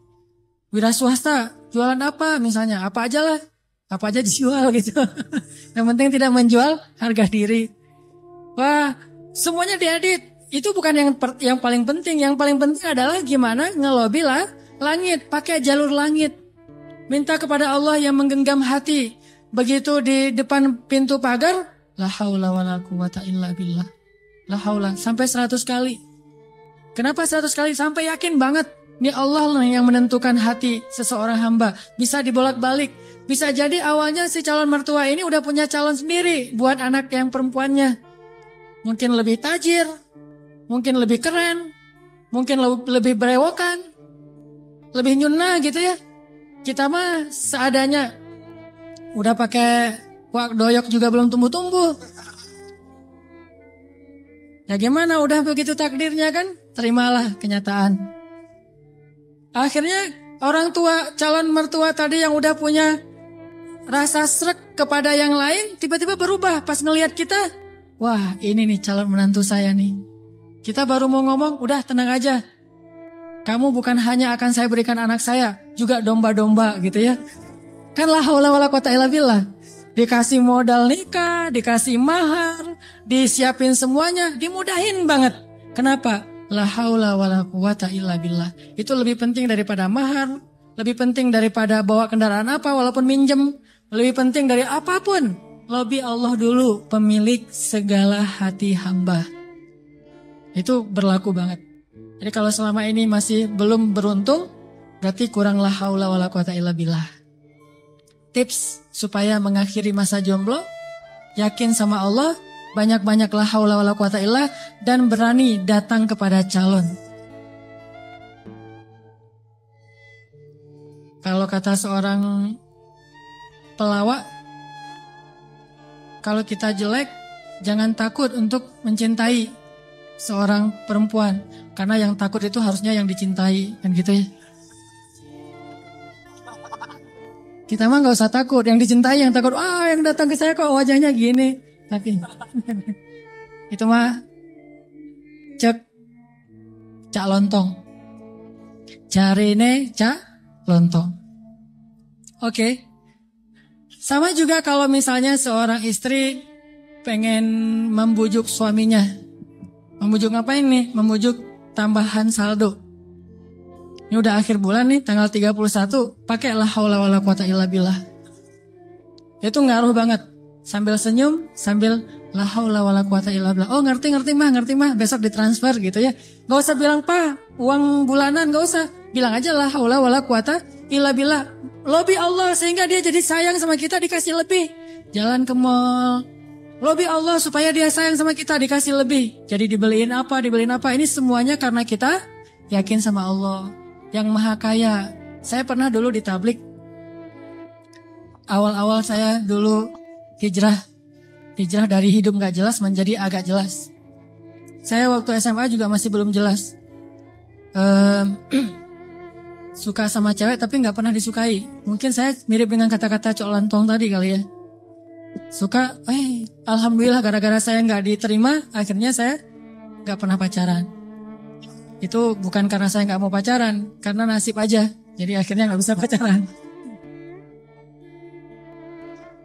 Wira swasta, jualan apa misalnya, apa aja lah. Apa aja dijual gitu. Yang penting tidak menjual harga diri. Wah, semuanya diedit. Itu bukan yang paling penting. Yang paling penting adalah gimana ngelobi lah langit, pakai jalur langit. Minta kepada Allah yang menggenggam hati. Begitu di depan pintu pagar, la haula wala quwata illa billah. La haula, sampai 100 kali. Kenapa 100 kali? Sampai yakin banget. Ini Allah lah yang menentukan hati seseorang hamba. Bisa dibolak-balik. Bisa jadi awalnya si calon mertua ini udah punya calon sendiri buat anak yang perempuannya. Mungkin lebih tajir, mungkin lebih keren, mungkin lebih berewokan, lebih nyuna gitu ya. Kita mah seadanya, udah pakai wak doyok juga belum tumbuh-tumbuh. Ya gimana, udah begitu takdirnya kan, terimalah kenyataan. Akhirnya orang tua, calon mertua tadi yang udah punya rasa srek kepada yang lain, tiba-tiba berubah pas ngelihat kita. Wah, ini nih calon menantu saya nih. Kita baru mau ngomong, udah tenang aja. Kamu bukan hanya akan saya berikan anak saya, juga domba-domba gitu ya. Kan la haula wala quwata illa billah. Dikasih modal nikah, dikasih mahar, disiapin semuanya, dimudahin banget. Kenapa? La haula wala quwata illa billah. Itu lebih penting daripada mahar, lebih penting daripada bawa kendaraan apa walaupun minjem, lebih penting dari apapun. Lobi Allah dulu, pemilik segala hati hamba. Itu berlaku banget. Jadi kalau selama ini masih belum beruntung, berarti kurang la haula wala quwata illa billah. Tips supaya mengakhiri masa jomblo, yakin sama Allah, banyak-banyak la haula wala quwata illa, dan berani datang kepada calon. Kalau kata seorang pelawak, kalau kita jelek, jangan takut untuk mencintai seorang perempuan. Karena yang takut itu harusnya yang dicintai, kan gitu ya. Kita mah gak usah takut, yang dicintai yang takut. Yang datang ke saya kok wajahnya gini. Tapi itu mah cak lontong. Jarine cak lontong. Oke. Sama juga kalau misalnya seorang istri pengen membujuk suaminya. Membujuk ngapain nih? Membujuk tambahan saldo. Ini udah akhir bulan nih, tanggal 31, pakai la haula wala quwata illa billah. Itu ngaruh banget. Sambil senyum, sambil la haula wala quwata illa billah. Oh ngerti mah, besok ditransfer gitu ya. Gak usah bilang, "Pak, uang bulanan," gak usah. Bilang aja la haula wala quwata illa billah. Lobi Allah sehingga dia jadi sayang sama kita, dikasih lebih. Jalan ke mall, lobi Allah supaya dia sayang sama kita, dikasih lebih. Jadi dibeliin apa. Ini semuanya karena kita yakin sama Allah yang maha kaya. Saya pernah dulu di tablik. Awal-awal saya dulu hijrah dari hidup gak jelas menjadi agak jelas. Saya waktu SMA juga masih belum jelas. Suka sama cewek tapi gak pernah disukai. Mungkin saya mirip dengan kata-kata Cok Lantong tadi kali ya. Suka, alhamdulillah gara-gara saya gak diterima, akhirnya saya gak pernah pacaran. Itu bukan karena saya gak mau pacaran, karena nasib aja. Jadi akhirnya gak bisa pacaran.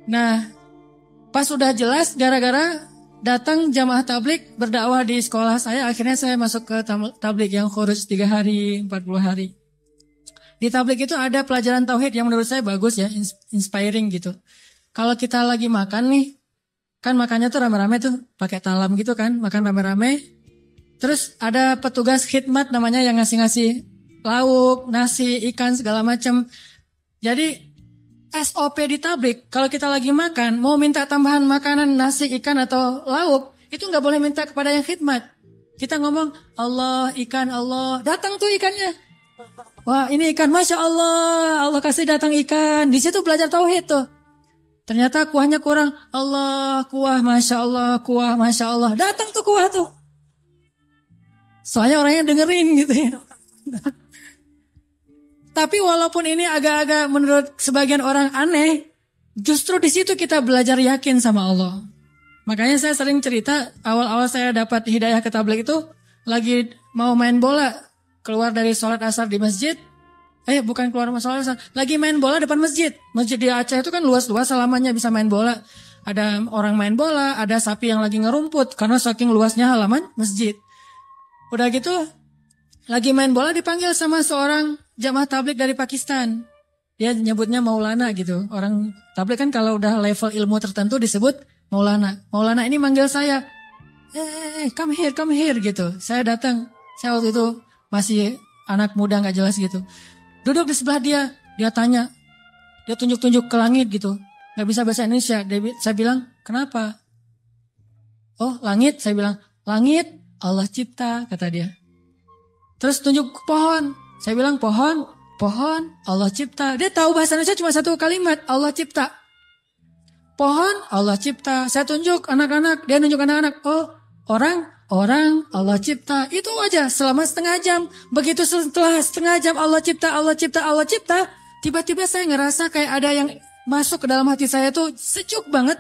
Nah, pas sudah jelas gara-gara datang jamaah tablik berdakwah di sekolah saya, akhirnya saya masuk ke tablik yang khusus 3 hari, 40 hari. Di tablik itu ada pelajaran tauhid yang menurut saya bagus ya, inspiring gitu. Kalau kita lagi makan nih, kan makannya tuh rame-rame tuh, pakai talam gitu kan, makan rame-rame. Terus ada petugas khidmat namanya yang ngasih-ngasih lauk, nasi, ikan segala macam. Jadi SOP di tablik, kalau kita lagi makan, mau minta tambahan makanan, nasi, ikan atau lauk, itu nggak boleh minta kepada yang khidmat. Kita ngomong, Allah, ikan, Allah, datang tuh ikannya. Wah ini ikan, Masya Allah, Allah kasih datang ikan. Di situ belajar tauhid tuh. Ternyata kuahnya kurang. Allah, kuah, Masya Allah, kuah, Masya Allah. Datang tuh kuah tuh. Soalnya orangnya dengerin gitu ya. Tapi walaupun ini agak-agak menurut sebagian orang aneh, justru di situ kita belajar yakin sama Allah. Makanya saya sering cerita, awal-awal saya dapat hidayah ke tabligh itu, lagi mau main bola, keluar dari sholat asar di masjid, bukan keluar sholat asar, lagi main bola depan masjid. Masjid di Aceh itu kan luas-luas, selamanya bisa main bola. Ada orang main bola, ada sapi yang lagi ngerumput, karena saking luasnya halaman masjid. Udah gitu, lagi main bola dipanggil sama seorang jamaah tabligh dari Pakistan. Dia nyebutnya Maulana gitu. Orang tabligh kan kalau udah level ilmu tertentu disebut Maulana. Maulana ini manggil saya. Come here gitu. Saya datang. Saya waktu itu masih anak muda gak jelas gitu. Duduk di sebelah dia. Dia tanya. Dia tunjuk-tunjuk ke langit gitu. Gak bisa bahasa Indonesia. Saya bilang, kenapa? Oh, langit. Saya bilang, langit Allah cipta, kata dia. Terus tunjuk ke pohon. Saya bilang, pohon Allah cipta. Dia tahu bahasa Indonesia cuma satu kalimat, Allah cipta. Pohon Allah cipta. Saya tunjuk anak-anak, dia nunjuk anak-anak. Oh, orang Allah cipta. Itu aja selama setengah jam. Begitu setelah setengah jam Allah cipta. Tiba-tiba saya ngerasa kayak ada yang masuk ke dalam hati saya tuh sejuk banget.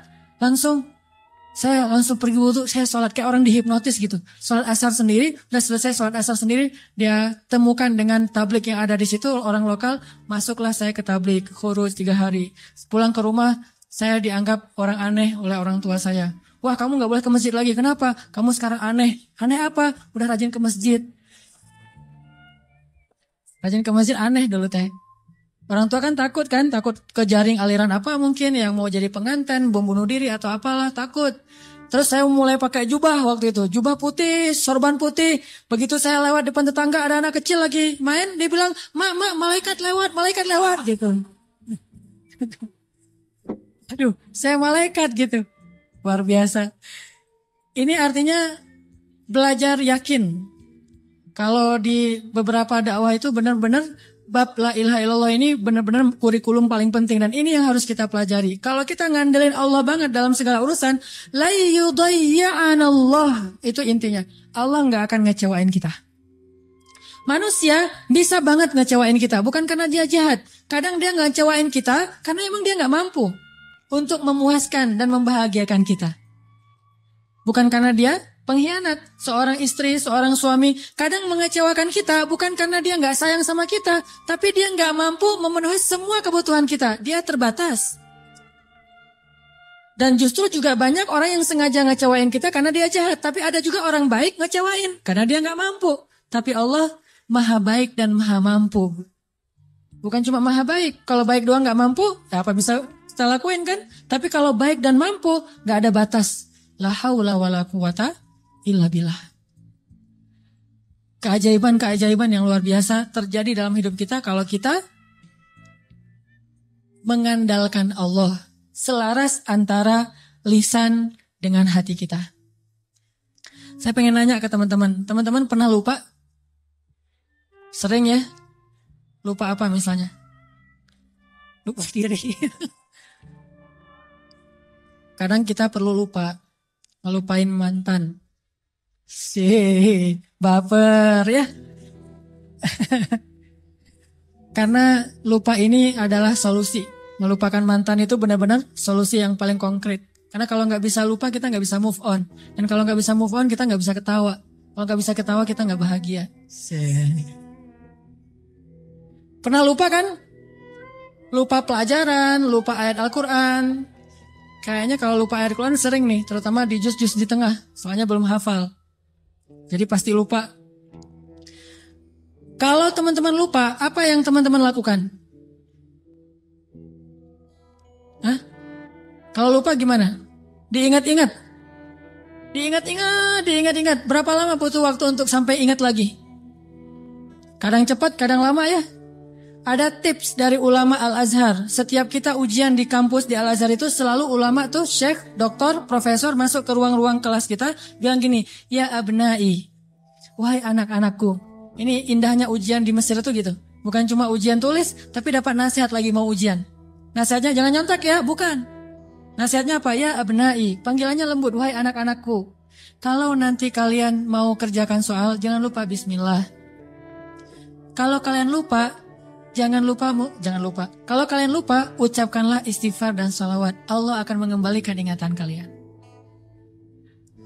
Saya langsung pergi wudhu, saya sholat kayak orang dihipnotis gitu. Sholat asar sendiri, udah selesai sholat asar sendiri, dia temukan dengan tabligh yang ada di situ, orang lokal, masuklah saya ke tabligh, khuruj 3 hari. Pulang ke rumah, saya dianggap orang aneh oleh orang tua saya. Wah, kamu gak boleh ke masjid lagi, kenapa? Kamu sekarang aneh. Aneh apa? Udah rajin ke masjid. Rajin ke masjid aneh dulu teh. Orang tua kan takut ke jaring aliran apa mungkin yang mau jadi pengantin, bom bunuh diri atau apalah, takut. Terus saya mulai pakai jubah waktu itu, jubah putih, sorban putih. Begitu saya lewat depan tetangga ada anak kecil lagi main, dia bilang, "Mak, malaikat lewat," gitu. Aduh, saya malaikat gitu. Luar biasa. Ini artinya belajar yakin. Kalau di beberapa dakwah itu benar-benar bab la ilaha illallah ini benar-benar kurikulum paling penting dan ini yang harus kita pelajari. Kalau kita ngandelin Allah banget dalam segala urusan, la yudayya'anallah, itu intinya. Allah nggak akan ngecewain kita. Manusia bisa banget ngecewain kita, bukan karena dia jahat. Kadang dia ngecewain kita karena emang dia nggak mampu untuk memuaskan dan membahagiakan kita. Bukan karena dia pengkhianat. Seorang istri, seorang suami kadang mengecewakan kita bukan karena dia nggak sayang sama kita, tapi dia nggak mampu memenuhi semua kebutuhan kita. Dia terbatas. Dan justru juga banyak orang yang sengaja ngecewain kita karena dia jahat, tapi ada juga orang baik ngecewain karena dia nggak mampu. Tapi Allah maha baik dan maha mampu. Bukan cuma maha baik. Kalau baik doang nggak mampu, ya apa bisa kita lakuin kan? Tapi kalau baik dan mampu, nggak ada batas. La haula wala quwata illa billah. Keajaiban-keajaiban yang luar biasa terjadi dalam hidup kita kalau kita mengandalkan Allah, selaras antara lisan dengan hati kita. Saya pengen nanya ke teman-teman. Teman-teman pernah lupa? Sering ya? Lupa apa misalnya? Lupa diri. Kadang kita perlu lupa. Ngelupain mantan. Baper ya. Karena lupa ini adalah solusi. Melupakan mantan itu benar-benar solusi yang paling konkret. Karena kalau nggak bisa lupa kita nggak bisa move on. Dan kalau nggak bisa move on kita nggak bisa ketawa. Kalau nggak bisa ketawa kita nggak bahagia. Pernah lupa kan? Lupa pelajaran, lupa ayat Al-Quran. Kayaknya kalau lupa ayat Al-Quran sering nih, terutama di juz-juz di tengah. Soalnya belum hafal. Jadi pasti lupa. Kalau teman-teman lupa, apa yang teman-teman lakukan? Hah? Kalau lupa gimana? Diingat-ingat. Diingat-ingat. Berapa lama butuh waktu untuk sampai ingat lagi? Kadang cepat, kadang lama ya. Ada tips dari ulama Al-Azhar. Setiap kita ujian di kampus di Al-Azhar itu selalu ulama tuh syekh, doktor, profesor masuk ke ruang-ruang kelas kita bilang gini, ya abnai, wahai anak-anakku. Ini indahnya ujian di Mesir itu gitu. Bukan cuma ujian tulis, tapi dapat nasihat lagi mau ujian. Nasihatnya jangan nyontek ya, bukan. Nasihatnya apa? Ya abnai, panggilannya lembut, wahai anak-anakku. Kalau nanti kalian mau kerjakan soal, jangan lupa bismillah. Kalau kalian lupa, jangan lupa. Kalau kalian lupa, ucapkanlah istighfar dan salawat. Allah akan mengembalikan ingatan kalian.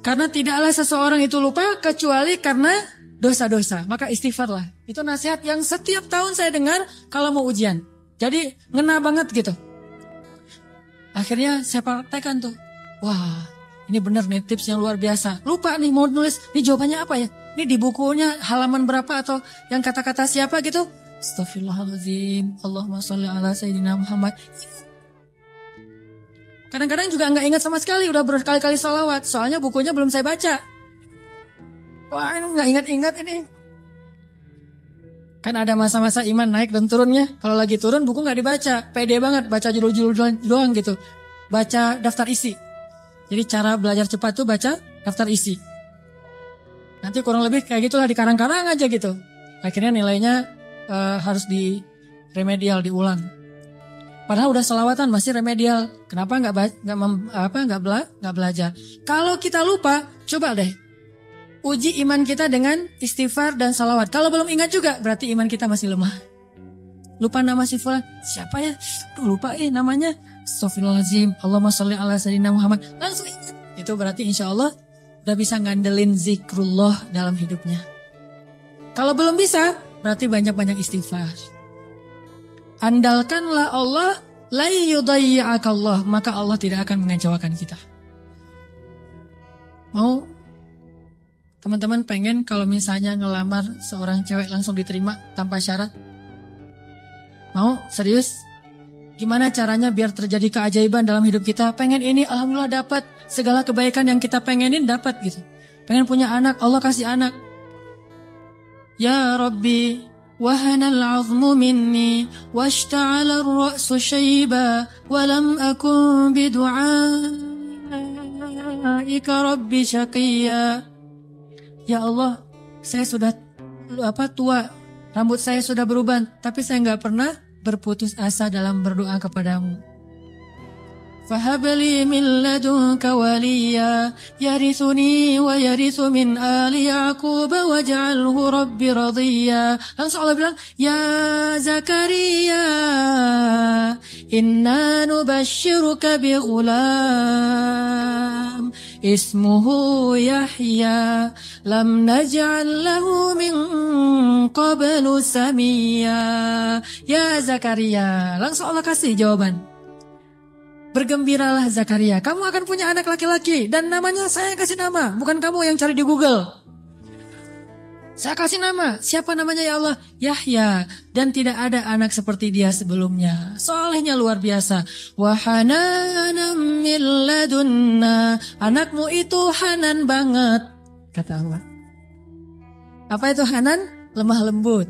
Karena tidaklah seseorang itu lupa kecuali karena dosa-dosa. Maka istighfarlah. Itu nasihat yang setiap tahun saya dengar kalau mau ujian. Jadi ngena banget gitu. Akhirnya saya praktekkan tuh. Wah, ini benar nih tips yang luar biasa. Lupa nih mau nulis, ini jawabannya apa ya? Ini di bukunya halaman berapa atau yang kata-kata siapa gitu? Astaghfirullahaladzim. Allahumma sholli ala sayyidina Muhammad. Kadang-kadang juga nggak ingat sama sekali, udah berkali-kali sholawat. Soalnya bukunya belum saya baca. Wah, ini nggak ingat-ingat ini. Kan ada masa-masa iman naik dan turunnya. Kalau lagi turun buku nggak dibaca, pede banget baca judul-judul doang gitu. Baca daftar isi. Jadi cara belajar cepat tuh baca daftar isi. Nanti kurang lebih kayak gitulah dikarang-karang aja gitu. Akhirnya nilainya harus di remedial diulang. Padahal udah selawatan masih remedial. Kenapa nggak belajar? Kalau kita lupa, coba deh. Uji iman kita dengan istighfar dan salawat. Kalau belum ingat juga berarti iman kita masih lemah. Lupa nama si fulan. Siapa ya? Lupa namanya. Astaghfirullahaladzim. Allahumma sholli ala sayyidina Muhammad. Langsung ingat. Itu berarti insya Allah udah bisa ngandelin zikrullah dalam hidupnya. Kalau belum bisa berarti banyak-banyak istighfar. Andalkanlah Allah. La yudayyi'akallah. Maka Allah tidak akan mengecewakan kita. Mau? Teman-teman pengen kalau misalnya ngelamar seorang cewek langsung diterima tanpa syarat? Mau? Serius? Gimana caranya biar terjadi keajaiban dalam hidup kita? Pengen ini, alhamdulillah dapat. Segala kebaikan yang kita pengenin dapat gitu. Pengen punya anak, Allah kasih anak. Ya Rabbi, wahanal azmu minni, washta'ala ar-ra'su syaiba, walam akun bidu'aika Rabbi syaqiyya. Ya Allah, saya sudah tua, rambut saya sudah beruban, tapi saya nggak pernah berputus asa dalam berdoa kepadamu. Fahabli min ladunka waliya, yarithuni wa yarithu min ali Yaqub waj'alhu rabbi radiyya. Langsung Allah bilang, Ya Zakaria, inna nubashiruka bi ghulam. Ismuhu Yahya, lam naj'al lahu min qablu samiyya. Ya Zakaria, langsung Allah kasih jawaban. Bergembiralah Zakaria, kamu akan punya anak laki-laki dan namanya saya kasih nama, bukan kamu yang cari di Google. Saya kasih nama, siapa namanya ya Allah? Yahya, dan tidak ada anak seperti dia sebelumnya. Solehnya luar biasa. Wa hananam min ladunna, anakmu itu hanan banget, kata Allah. Apa itu hanan? Lemah lembut.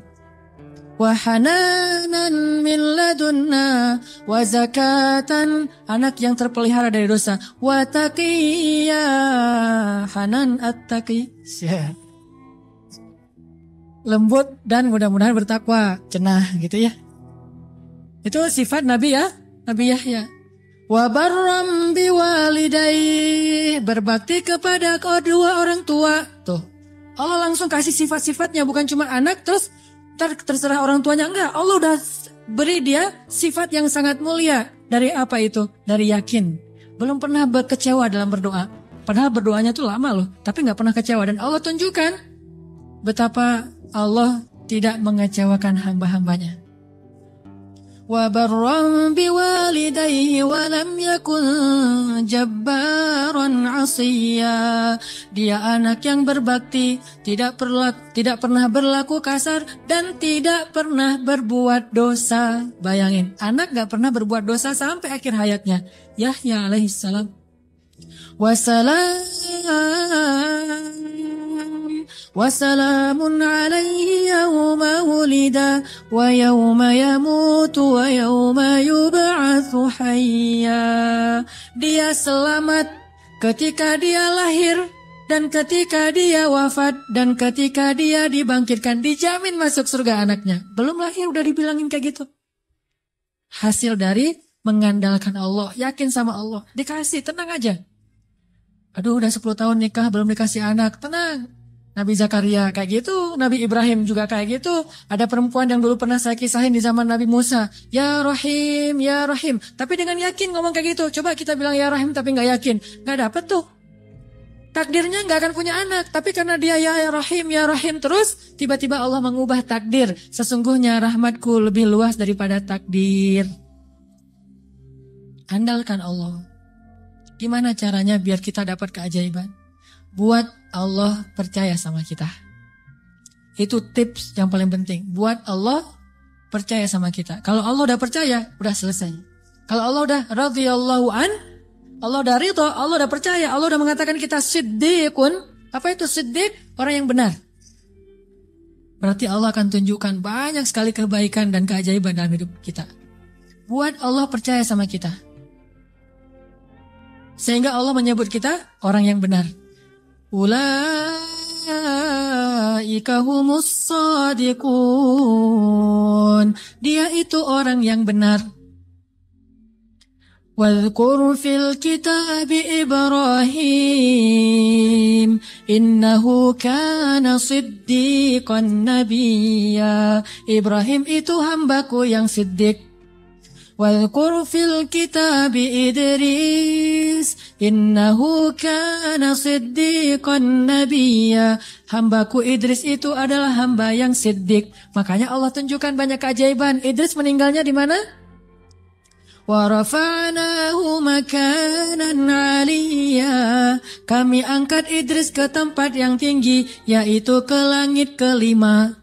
Wa hananan min ladunna, wa zakatan, anak yang terpelihara dari dosa. Wa taqiyya, hanan at-taqi, lembut dan mudah-mudahan bertakwa, cenah gitu ya. Itu sifat Nabi ya, Nabi Yahya. Wa barram biwalidayhi, berbakti kepada kedua orang tua. Tuh, Allah langsung kasih sifat-sifatnya, bukan cuma anak terus terserah orang tuanya, enggak. Allah udah beri dia sifat yang sangat mulia. Dari apa itu? Dari yakin. Belum pernah kecewa dalam berdoa. Padahal berdoanya tuh lama loh, tapi nggak pernah kecewa. Dan Allah tunjukkan betapa Allah tidak mengecewakan hamba-hambanya. Wa barran biwalidayhi wa lam yakun jabbaran 'asiyya. Dia anak yang berbakti, tidak pernah berlaku kasar dan tidak pernah berbuat dosa. Bayangin, anak gak pernah berbuat dosa sampai akhir hayatnya. Yahya alaihissalam. Wassalamun alaihi yawma wulida wa yawma yamutu wa yawma yub'atsu hayya. Dia selamat ketika dia lahir dan ketika dia wafat dan ketika dia dibangkitkan, dijamin masuk surga anaknya. Belum lahir udah dibilangin kayak gitu. Hasil dari mengandalkan Allah, yakin sama Allah, dikasih, tenang aja. Aduh udah 10 tahun nikah belum dikasih anak, tenang. Nabi Zakaria kayak gitu, Nabi Ibrahim juga kayak gitu. Ada perempuan yang dulu pernah saya kisahin di zaman Nabi Musa, ya Rahim, ya Rahim. Tapi dengan yakin ngomong kayak gitu. Coba kita bilang ya Rahim tapi gak yakin, gak dapet tuh. Takdirnya gak akan punya anak, tapi karena dia ya Rahim terus, tiba-tiba Allah mengubah takdir. Sesungguhnya rahmatku lebih luas daripada takdir. Andalkan Allah. Gimana caranya biar kita dapat keajaiban? Buat Allah percaya sama kita. Itu tips yang paling penting. Buat Allah percaya sama kita. Kalau Allah udah percaya, udah selesai. Kalau Allah udah radhiyallahu an, Allah udah ridha, Allah udah percaya, Allah udah mengatakan kita siddiqun. Apa itu siddiq? Orang yang benar. Berarti Allah akan tunjukkan banyak sekali kebaikan dan keajaiban dalam hidup kita. Buat Allah percaya sama kita. Sehingga Allah menyebut kita orang yang benar. Ulaika humus shadiqun. Dia itu orang yang benar. Wadhkur fil kitabi Ibrahim innahu kana siddiqan nabiyya. Ibrahim itu hambaku yang siddiq. Wadhkur fil kitabi Idris innahu kana siddiqan nabiyya. Hambaku Idris itu adalah hamba yang siddiq. Makanya Allah tunjukkan banyak keajaiban. Idris meninggalnya di mana? Wa rafa'nahu makanan 'aliyya. Kami angkat Idris ke tempat yang tinggi, yaitu ke langit kelima.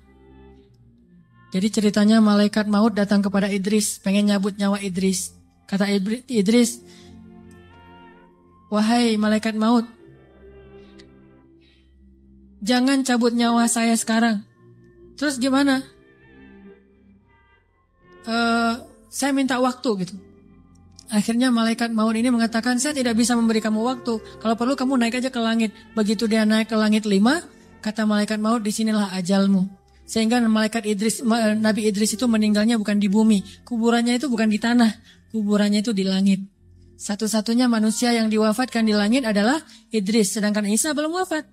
Jadi ceritanya malaikat maut datang kepada Idris, pengen nyabut nyawa Idris. Kata Idris, wahai malaikat maut, jangan cabut nyawa saya sekarang. Terus gimana? Saya minta waktu gitu. Akhirnya malaikat maut ini mengatakan, saya tidak bisa memberi kamu waktu. Kalau perlu kamu naik aja ke langit. Begitu dia naik ke langit 5, kata malaikat maut, disinilah ajalmu. Sehingga Nabi Idris itu meninggalnya bukan di bumi. Kuburannya itu bukan di tanah. Kuburannya itu di langit. Satu-satunya manusia yang diwafatkan di langit adalah Idris. Sedangkan Isa belum wafat.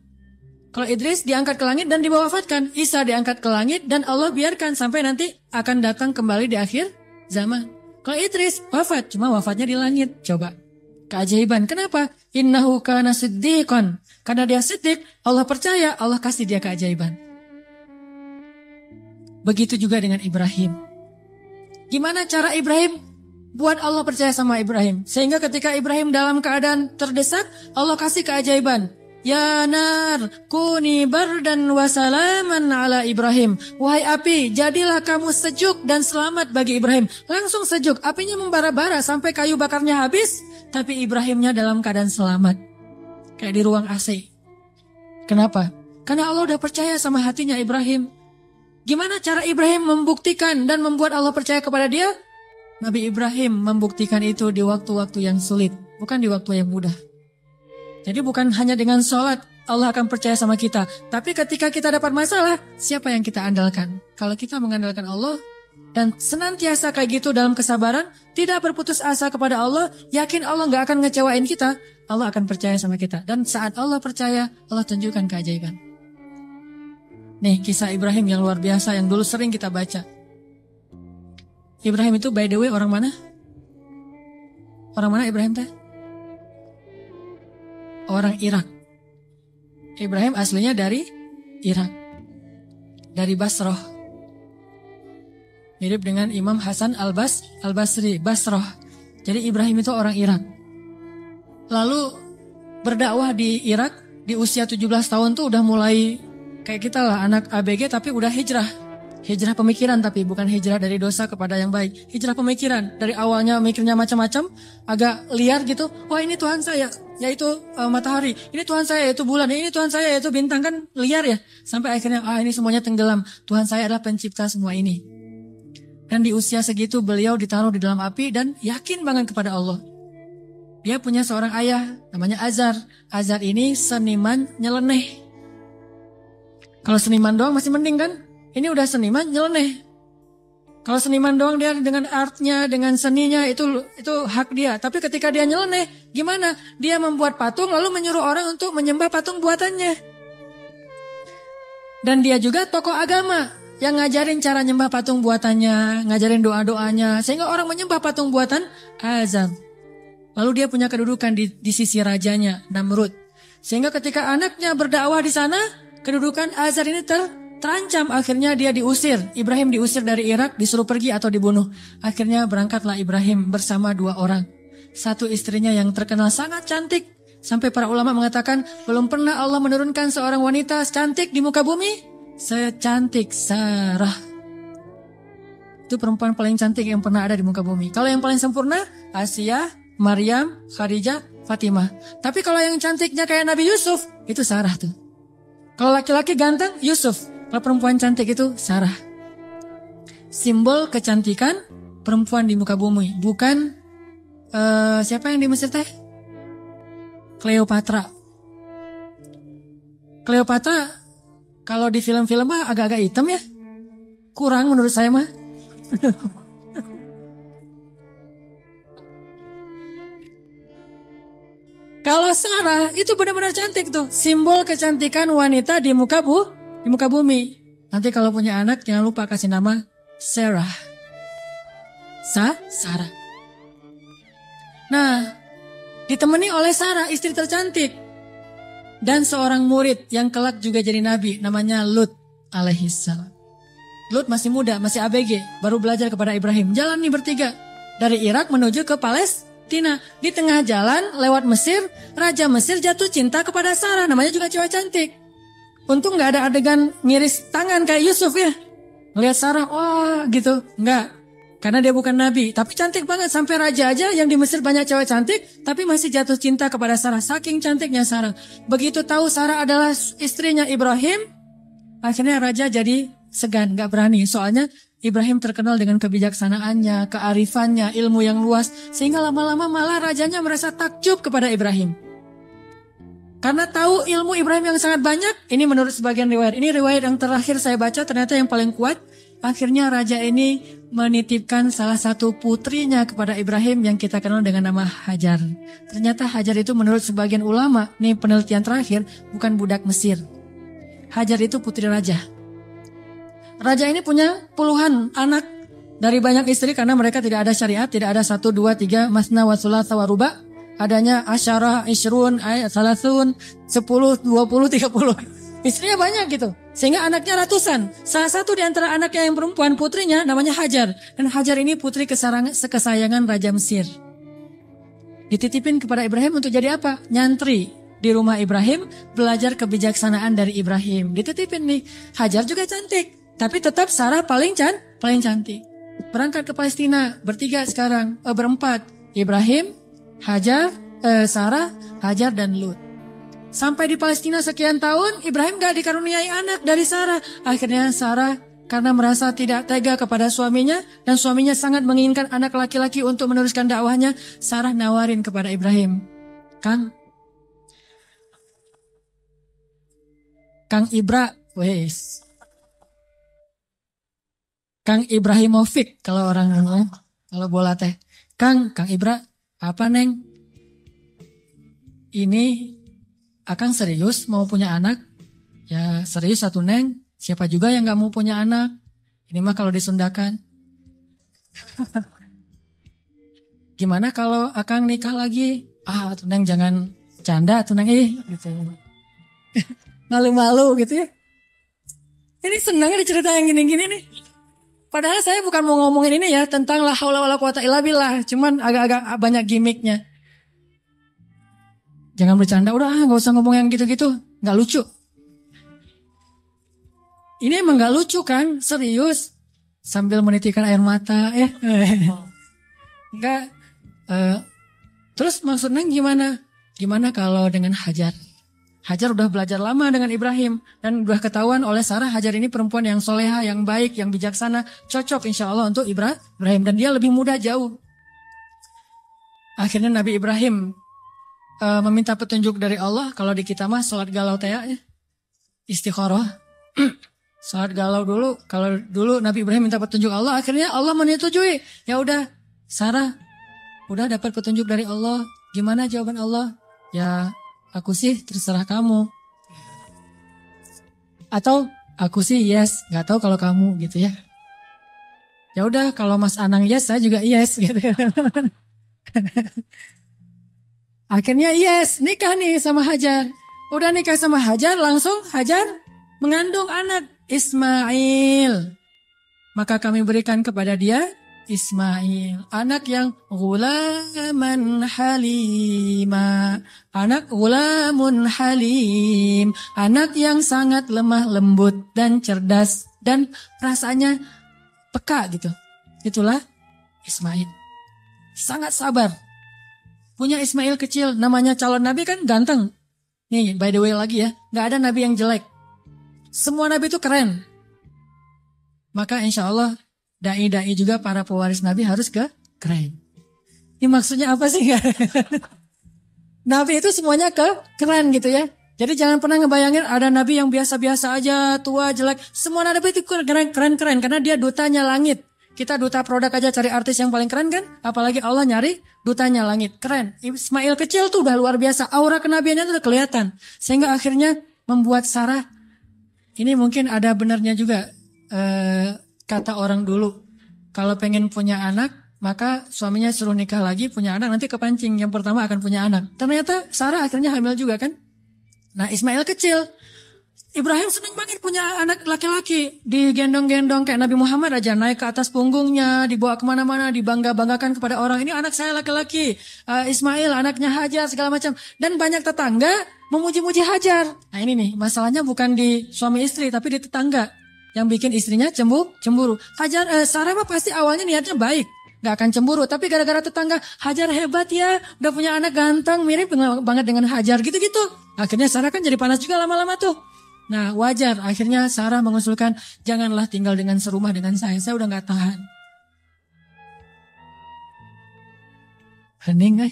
Kalau Idris diangkat ke langit dan diwafatkan. Isa diangkat ke langit dan Allah biarkan sampai nanti akan datang kembali di akhir zaman. Kalau Idris wafat, cuma wafatnya di langit. Coba. Keajaiban. Kenapa? Innahu kana siddiqan. Karena dia siddiq, Allah percaya, Allah kasih dia keajaiban. Begitu juga dengan Ibrahim. Gimana cara Ibrahim buat Allah percaya sama Ibrahim? Sehingga ketika Ibrahim dalam keadaan terdesak, Allah kasih keajaiban. Ya nar, kuni bardan wa salaman ala Ibrahim. Wahai api, jadilah kamu sejuk dan selamat bagi Ibrahim. Langsung sejuk, apinya membara-bara sampai kayu bakarnya habis, tapi Ibrahimnya dalam keadaan selamat. Kayak di ruang AC. Kenapa? Karena Allah udah percaya sama hatinya Ibrahim. Gimana cara Ibrahim membuktikan dan membuat Allah percaya kepada dia? Nabi Ibrahim membuktikan itu di waktu-waktu yang sulit, bukan di waktu yang mudah. Jadi bukan hanya dengan sholat Allah akan percaya sama kita. Tapi ketika kita dapat masalah, siapa yang kita andalkan? Kalau kita mengandalkan Allah dan senantiasa kayak gitu dalam kesabaran, tidak berputus asa kepada Allah, yakin Allah gak akan ngecewain kita, Allah akan percaya sama kita. Dan saat Allah percaya, Allah tunjukkan keajaiban. Nih kisah Ibrahim yang luar biasa yang dulu sering kita baca. Ibrahim itu by the way orang mana? Orang mana Ibrahim teh? Orang Irak. Ibrahim aslinya dari Irak. Dari Basrah. Mirip dengan Imam Hasan al-Basri, Basrah. Jadi Ibrahim itu orang Irak. Lalu berdakwah di Irak di usia 17 tahun tuh udah mulai kayak kita lah, anak ABG tapi udah hijrah. Hijrah pemikiran tapi bukan hijrah dari dosa kepada yang baik. Hijrah pemikiran. Dari awalnya mikirnya macam-macam, agak liar gitu. Wah ini Tuhan saya, yaitu matahari. Ini Tuhan saya, yaitu bulan. Ini Tuhan saya, yaitu bintang. Kan liar ya. Sampai akhirnya ini semuanya tenggelam. Tuhan saya adalah pencipta semua ini. Dan di usia segitu beliau ditaruh di dalam api dan yakin banget kepada Allah. Dia punya seorang ayah namanya Azar. Azar ini seniman nyeleneh. Kalau seniman doang masih mending kan? Ini udah seniman nyeleneh. Kalau seniman doang dia dengan artnya, dengan seninya itu hak dia. Tapi ketika dia nyeleneh, gimana? Dia membuat patung lalu menyuruh orang untuk menyembah patung buatannya. Dan dia juga tokoh agama yang ngajarin cara nyembah patung buatannya, ngajarin doa-doanya, sehingga orang menyembah patung buatan Azam. Lalu dia punya kedudukan di sisi rajanya, Namrud. Sehingga ketika anaknya berdakwah di sana, kedudukan Azar ini terancam. Akhirnya dia diusir. Ibrahim diusir dari Irak, disuruh pergi atau dibunuh. Akhirnya berangkatlah Ibrahim bersama 2 orang. Satu istrinya yang terkenal sangat cantik. Sampai para ulama mengatakan, belum pernah Allah menurunkan seorang wanita cantik di muka bumi secantik Sarah. Itu perempuan paling cantik yang pernah ada di muka bumi. Kalau yang paling sempurna, Asia, Maryam, Khadijah, Fatimah. Tapi kalau yang cantiknya kayak Nabi Yusuf, itu Sarah tuh. Kalau laki-laki ganteng, Yusuf. Kalau perempuan cantik itu Sarah. Simbol kecantikan perempuan di muka bumi. Bukan siapa yang di Mesir teh? Cleopatra. Cleopatra kalau di film-film mah agak-agak hitam ya. Kurang menurut saya mah. Kalau Sarah itu benar-benar cantik tuh. Simbol kecantikan wanita di muka bumi. Nanti kalau punya anak jangan lupa kasih nama Sarah. Sarah. Nah, ditemani oleh Sarah, istri tercantik. Dan seorang murid yang kelak juga jadi nabi, namanya Lut alaihissalam. Lut masih muda, masih ABG, baru belajar kepada Ibrahim. Jalan nih bertiga, dari Irak menuju ke Palestina. Di tengah jalan, lewat Mesir, Raja Mesir jatuh cinta kepada Sarah, namanya juga cewek cantik. Untung gak ada adegan ngiris tangan kayak Yusuf ya. Ngeliat Sarah, wah gitu, enggak. Karena dia bukan nabi, tapi cantik banget. Sampai raja aja yang di Mesir banyak cewek cantik, tapi masih jatuh cinta kepada Sarah. Saking cantiknya Sarah. Begitu tahu Sarah adalah istrinya Ibrahim, akhirnya raja jadi segan, gak berani. Soalnya Ibrahim terkenal dengan kebijaksanaannya, kearifannya, ilmu yang luas. Sehingga lama-lama malah rajanya merasa takjub kepada Ibrahim. Karena tahu ilmu Ibrahim yang sangat banyak, ini menurut sebagian riwayat. Ini riwayat yang terakhir saya baca, ternyata yang paling kuat. Akhirnya raja ini menitipkan salah satu putrinya kepada Ibrahim yang kita kenal dengan nama Hajar. Ternyata Hajar itu menurut sebagian ulama, nih penelitian terakhir, bukan budak Mesir. Hajar itu putri raja. Raja ini punya puluhan anak dari banyak istri karena mereka tidak ada syariat, tidak ada 1, 2, 3, masna wa thulatha wa ruba'. Adanya asyarah, isyrun, salasun, 10, 20, 30. Istrinya banyak gitu. Sehingga anaknya ratusan. Salah satu di antara anaknya yang perempuan, putrinya namanya Hajar. Dan Hajar ini putri kesayangan Raja Mesir. Dititipin kepada Ibrahim untuk jadi apa? Nyantri di rumah Ibrahim, belajar kebijaksanaan dari Ibrahim. Dititipin nih. Hajar juga cantik. Tapi tetap Sarah paling cantik. Berangkat ke Palestina, bertiga sekarang, berempat. Ibrahim, Hajar, Sarah, Hajar dan Lut. Sampai di Palestina sekian tahun, Ibrahim gak dikaruniai anak dari Sarah. Akhirnya Sarah karena merasa tidak tega kepada suaminya dan suaminya sangat menginginkan anak laki-laki untuk meneruskan dakwahnya, Sarah nawarin kepada Ibrahim, Kang Ibra, Kang Ibrahimovic kalau orang kalau bola teh. Kang Ibra, apa neng? Ini Akang serius mau punya anak? Ya serius satu neng. Siapa juga yang gak mau punya anak? Ini mah kalau disundakan. Gimana kalau Akang nikah lagi? Tuh neng jangan canda tuh neng gitu. Malu-malu gitu ya. Ini senangnya cerita yang gini-gini nih. Padahal saya bukan mau ngomongin ini ya tentang la haula wala quwata illa billah, cuman agak-agak banyak gimmicknya. Jangan bercanda, udah gak usah ngomong yang gitu-gitu, gak lucu. Ini emang gak lucu kan, serius. Sambil menitikkan air mata, enggak. Terus maksudnya gimana? Gimana kalau dengan Hajar? Hajar udah belajar lama dengan Ibrahim. Dan udah ketahuan oleh Sarah, Hajar ini perempuan yang soleha, yang baik, yang bijaksana. Cocok insya Allah untuk Ibrahim. Dan dia lebih muda jauh. Akhirnya Nabi Ibrahim meminta petunjuk dari Allah. Kalau di kita mah sholat galau teh ya. Istikharah. Saat galau dulu, kalau dulu Nabi Ibrahim minta petunjuk Allah, akhirnya Allah menyetujui. Ya udah, Sarah udah dapat petunjuk dari Allah. Gimana jawaban Allah? Ya, aku sih terserah kamu. Atau aku sih yes, nggak tahu kalau kamu gitu ya. Ya udah, kalau Mas Anang yes, saya juga yes gitu. Akhirnya yes, nikah nih sama Hajar. Udah nikah sama Hajar, langsung Hajar mengandung anak Ismail. Maka kami berikan kepada dia Ismail, anak yang ghulaman halima, anak ghulamun halim, anak yang sangat lemah lembut dan cerdas dan rasanya peka gitu. Itulah Ismail. Sangat sabar. Punya Ismail kecil, namanya calon nabi kan ganteng. Nih, by the way lagi ya, gak ada nabi yang jelek. Semua nabi itu keren. Maka insya Allah, dai-dai juga para pewaris nabi harus keren. Ini maksudnya apa sih? Nabi itu semuanya keren gitu ya. Jadi jangan pernah ngebayangin ada nabi yang biasa-biasa aja, tua, jelek. Semua nabi itu keren-keren karena dia dutanya langit. Kita duta produk aja cari artis yang paling keren kan? Apalagi Allah nyari dutanya langit. Keren. Ismail kecil tuh udah luar biasa. Aura kenabiannya tuh udah kelihatan. Sehingga akhirnya membuat Sarah. Ini mungkin ada benarnya juga. Kata orang dulu. Kalau pengen punya anak. Maka suaminya suruh nikah lagi. Punya anak nanti kepancing. Yang pertama akan punya anak. Ternyata Sarah akhirnya hamil juga kan? Nah Ismail kecil. Ibrahim senang banget punya anak laki-laki. Digendong-gendong kayak Nabi Muhammad aja. Naik ke atas punggungnya. Dibawa kemana-mana. Dibangga-banggakan kepada orang. Ini anak saya laki-laki. Ismail anaknya Hajar segala macam. Dan banyak tetangga memuji-muji Hajar. Nah ini nih. Masalahnya bukan di suami istri. Tapi di tetangga. Yang bikin istrinya cemburu. Sarah mah pasti awalnya niatnya baik. Gak akan cemburu. Tapi gara-gara tetangga. Hajar hebat ya. Udah punya anak ganteng. Mirip banget dengan Hajar. Gitu-gitu. Akhirnya Sarah kan jadi panas juga lama-lama tuh. Nah wajar akhirnya Sarah mengusulkan janganlah tinggal dengan serumah dengan saya udah gak tahan. Hening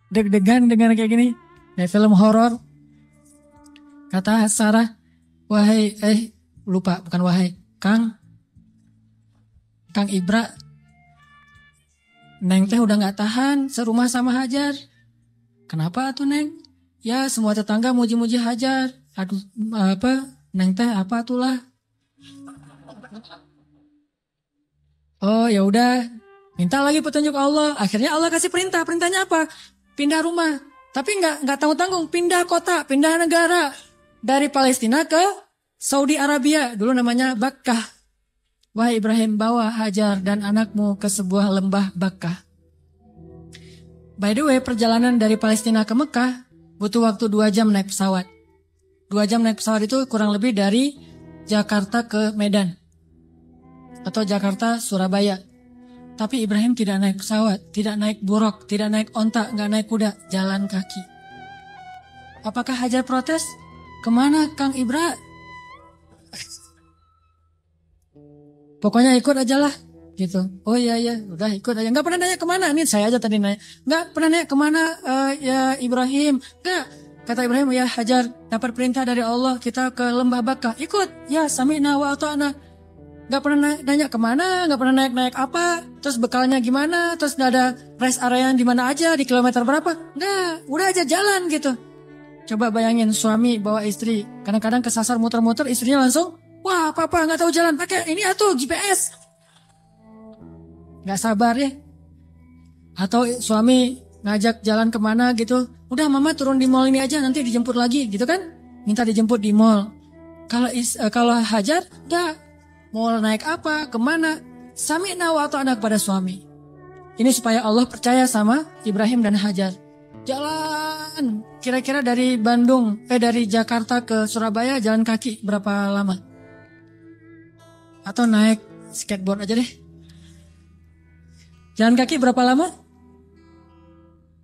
deg-degan dengan kayak gini. Kayak film horor. Kata Sarah, wahai lupa bukan wahai, Kang Ibra. Neng teh udah gak tahan serumah sama Hajar. Kenapa tuh Neng? Ya semua tetangga muji-muji Hajar. Aduh Neng teh apa itulah. Oh ya udah, minta lagi petunjuk Allah. Akhirnya Allah kasih perintah. Perintahnya apa? Pindah rumah. Tapi nggak tanggung-tanggung. Pindah kota, pindah negara. Dari Palestina ke Saudi Arabia. Dulu namanya Bakkah. Wahai Ibrahim, bawa Hajar dan anakmu ke sebuah lembah Bakkah. By the way, perjalanan dari Palestina ke Mekah butuh waktu 2 jam naik pesawat. 2 jam naik pesawat itu kurang lebih dari Jakarta ke Medan. Atau Jakarta, Surabaya. Tapi Ibrahim tidak naik pesawat, tidak naik buruk, tidak naik onta, nggak naik kuda, jalan kaki. Apakah Hajar protes? Kemana Kang Ibra? Pokoknya ikut aja lah gitu. Oh iya udah ikut aja. Nggak pernah nanya kemana. Ini saya aja tadi nanya. Nggak pernah nanya kemana ya Ibrahim. Nggak. Kata Ibrahim ya Hajar dapat perintah dari Allah kita ke lembah Bakkah. Ikut. Ya sami'na wa ata'na. Nggak pernah nanya kemana. Nggak pernah naik apa. Terus bekalnya gimana. Terus ada rest area di mana aja. Di kilometer berapa. Nggak. Udah aja jalan gitu. Coba bayangin suami bawa istri. Kadang-kadang kesasar muter-muter istrinya langsung. Wah papa gak tahu jalan pakai ini atau GPS. Gak sabar ya. Atau suami ngajak jalan kemana gitu. Udah mama turun di mall ini aja nanti dijemput lagi gitu kan. Minta dijemput di mall. Kalau Hajar gak. Mau naik apa kemana. Sami'na wa ata'na kepada suami. Ini supaya Allah percaya sama Ibrahim dan Hajar. Jalan. Kira-kira dari dari Jakarta ke Surabaya jalan kaki berapa lama? Atau naik skateboard aja deh. Jalan kaki berapa lama?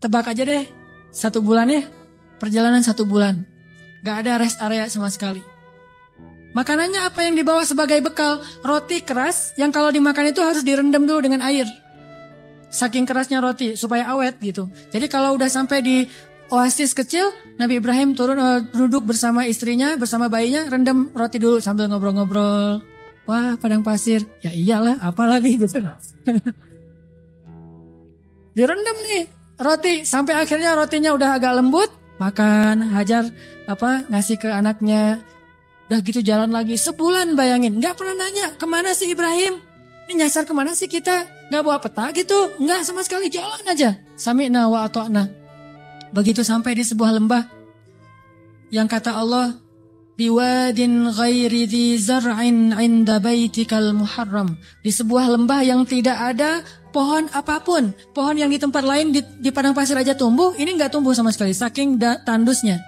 Tebak aja deh. 1 bulan ya. Perjalanan 1 bulan. Gak ada rest area sama sekali. Makanannya apa yang dibawa sebagai bekal? Roti keras yang kalau dimakan itu harus direndam dulu dengan air. saking kerasnya roti supaya awet gitu. Jadi kalau udah sampai di oasis kecil, Nabi Ibrahim turun duduk bersama istrinya, bersama bayinya, rendam roti dulu sambil ngobrol-ngobrol. Wah, padang pasir. Ya iyalah, apalagi gitu. Direndam nih roti sampai akhirnya rotinya udah agak lembut, makan. Hajar ngasih ke anaknya. Udah gitu jalan lagi sebulan, bayangin, nggak pernah nanya kemana sih Ibrahim, ini nyasar kemana sih kita, nggak bawa peta gitu, nggak sama sekali, jalan aja. Sami'na wa ata'na. Begitu sampai di sebuah lembah yang kata Allah, biwadin ghairi dhi zar'in 'inda baitikal muharram, di sebuah lembah yang tidak ada pohon apapun. Pohon yang di tempat lain di padang pasir aja tumbuh, ini nggak tumbuh sama sekali saking tandusnya.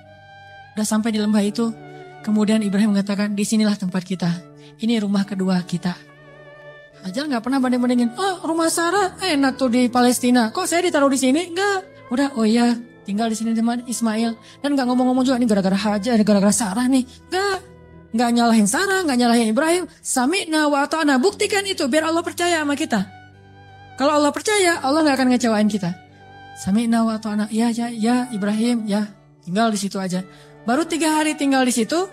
Udah sampai di lembah itu, kemudian Ibrahim mengatakan, disinilah tempat kita, ini rumah kedua kita. Hajar nggak pernah banding-bandingin, rumah Sarah enak tuh di Palestina, kok saya ditaruh di sini? Nggak, udah, oh iya, tinggal di sini teman Ismail. Dan nggak ngomong-ngomong juga, ini gara-gara Hajar, gara-gara Sarah nih. Nggak nyalahin Sarah, nggak nyalahin Ibrahim. Sami'na wa ata'na, buktikan itu biar Allah percaya sama kita. Kalau Allah percaya, Allah nggak akan ngecewain kita. Sami'na wa ata'na, ya Ibrahim, ya, tinggal di situ aja. Baru 3 hari tinggal di situ,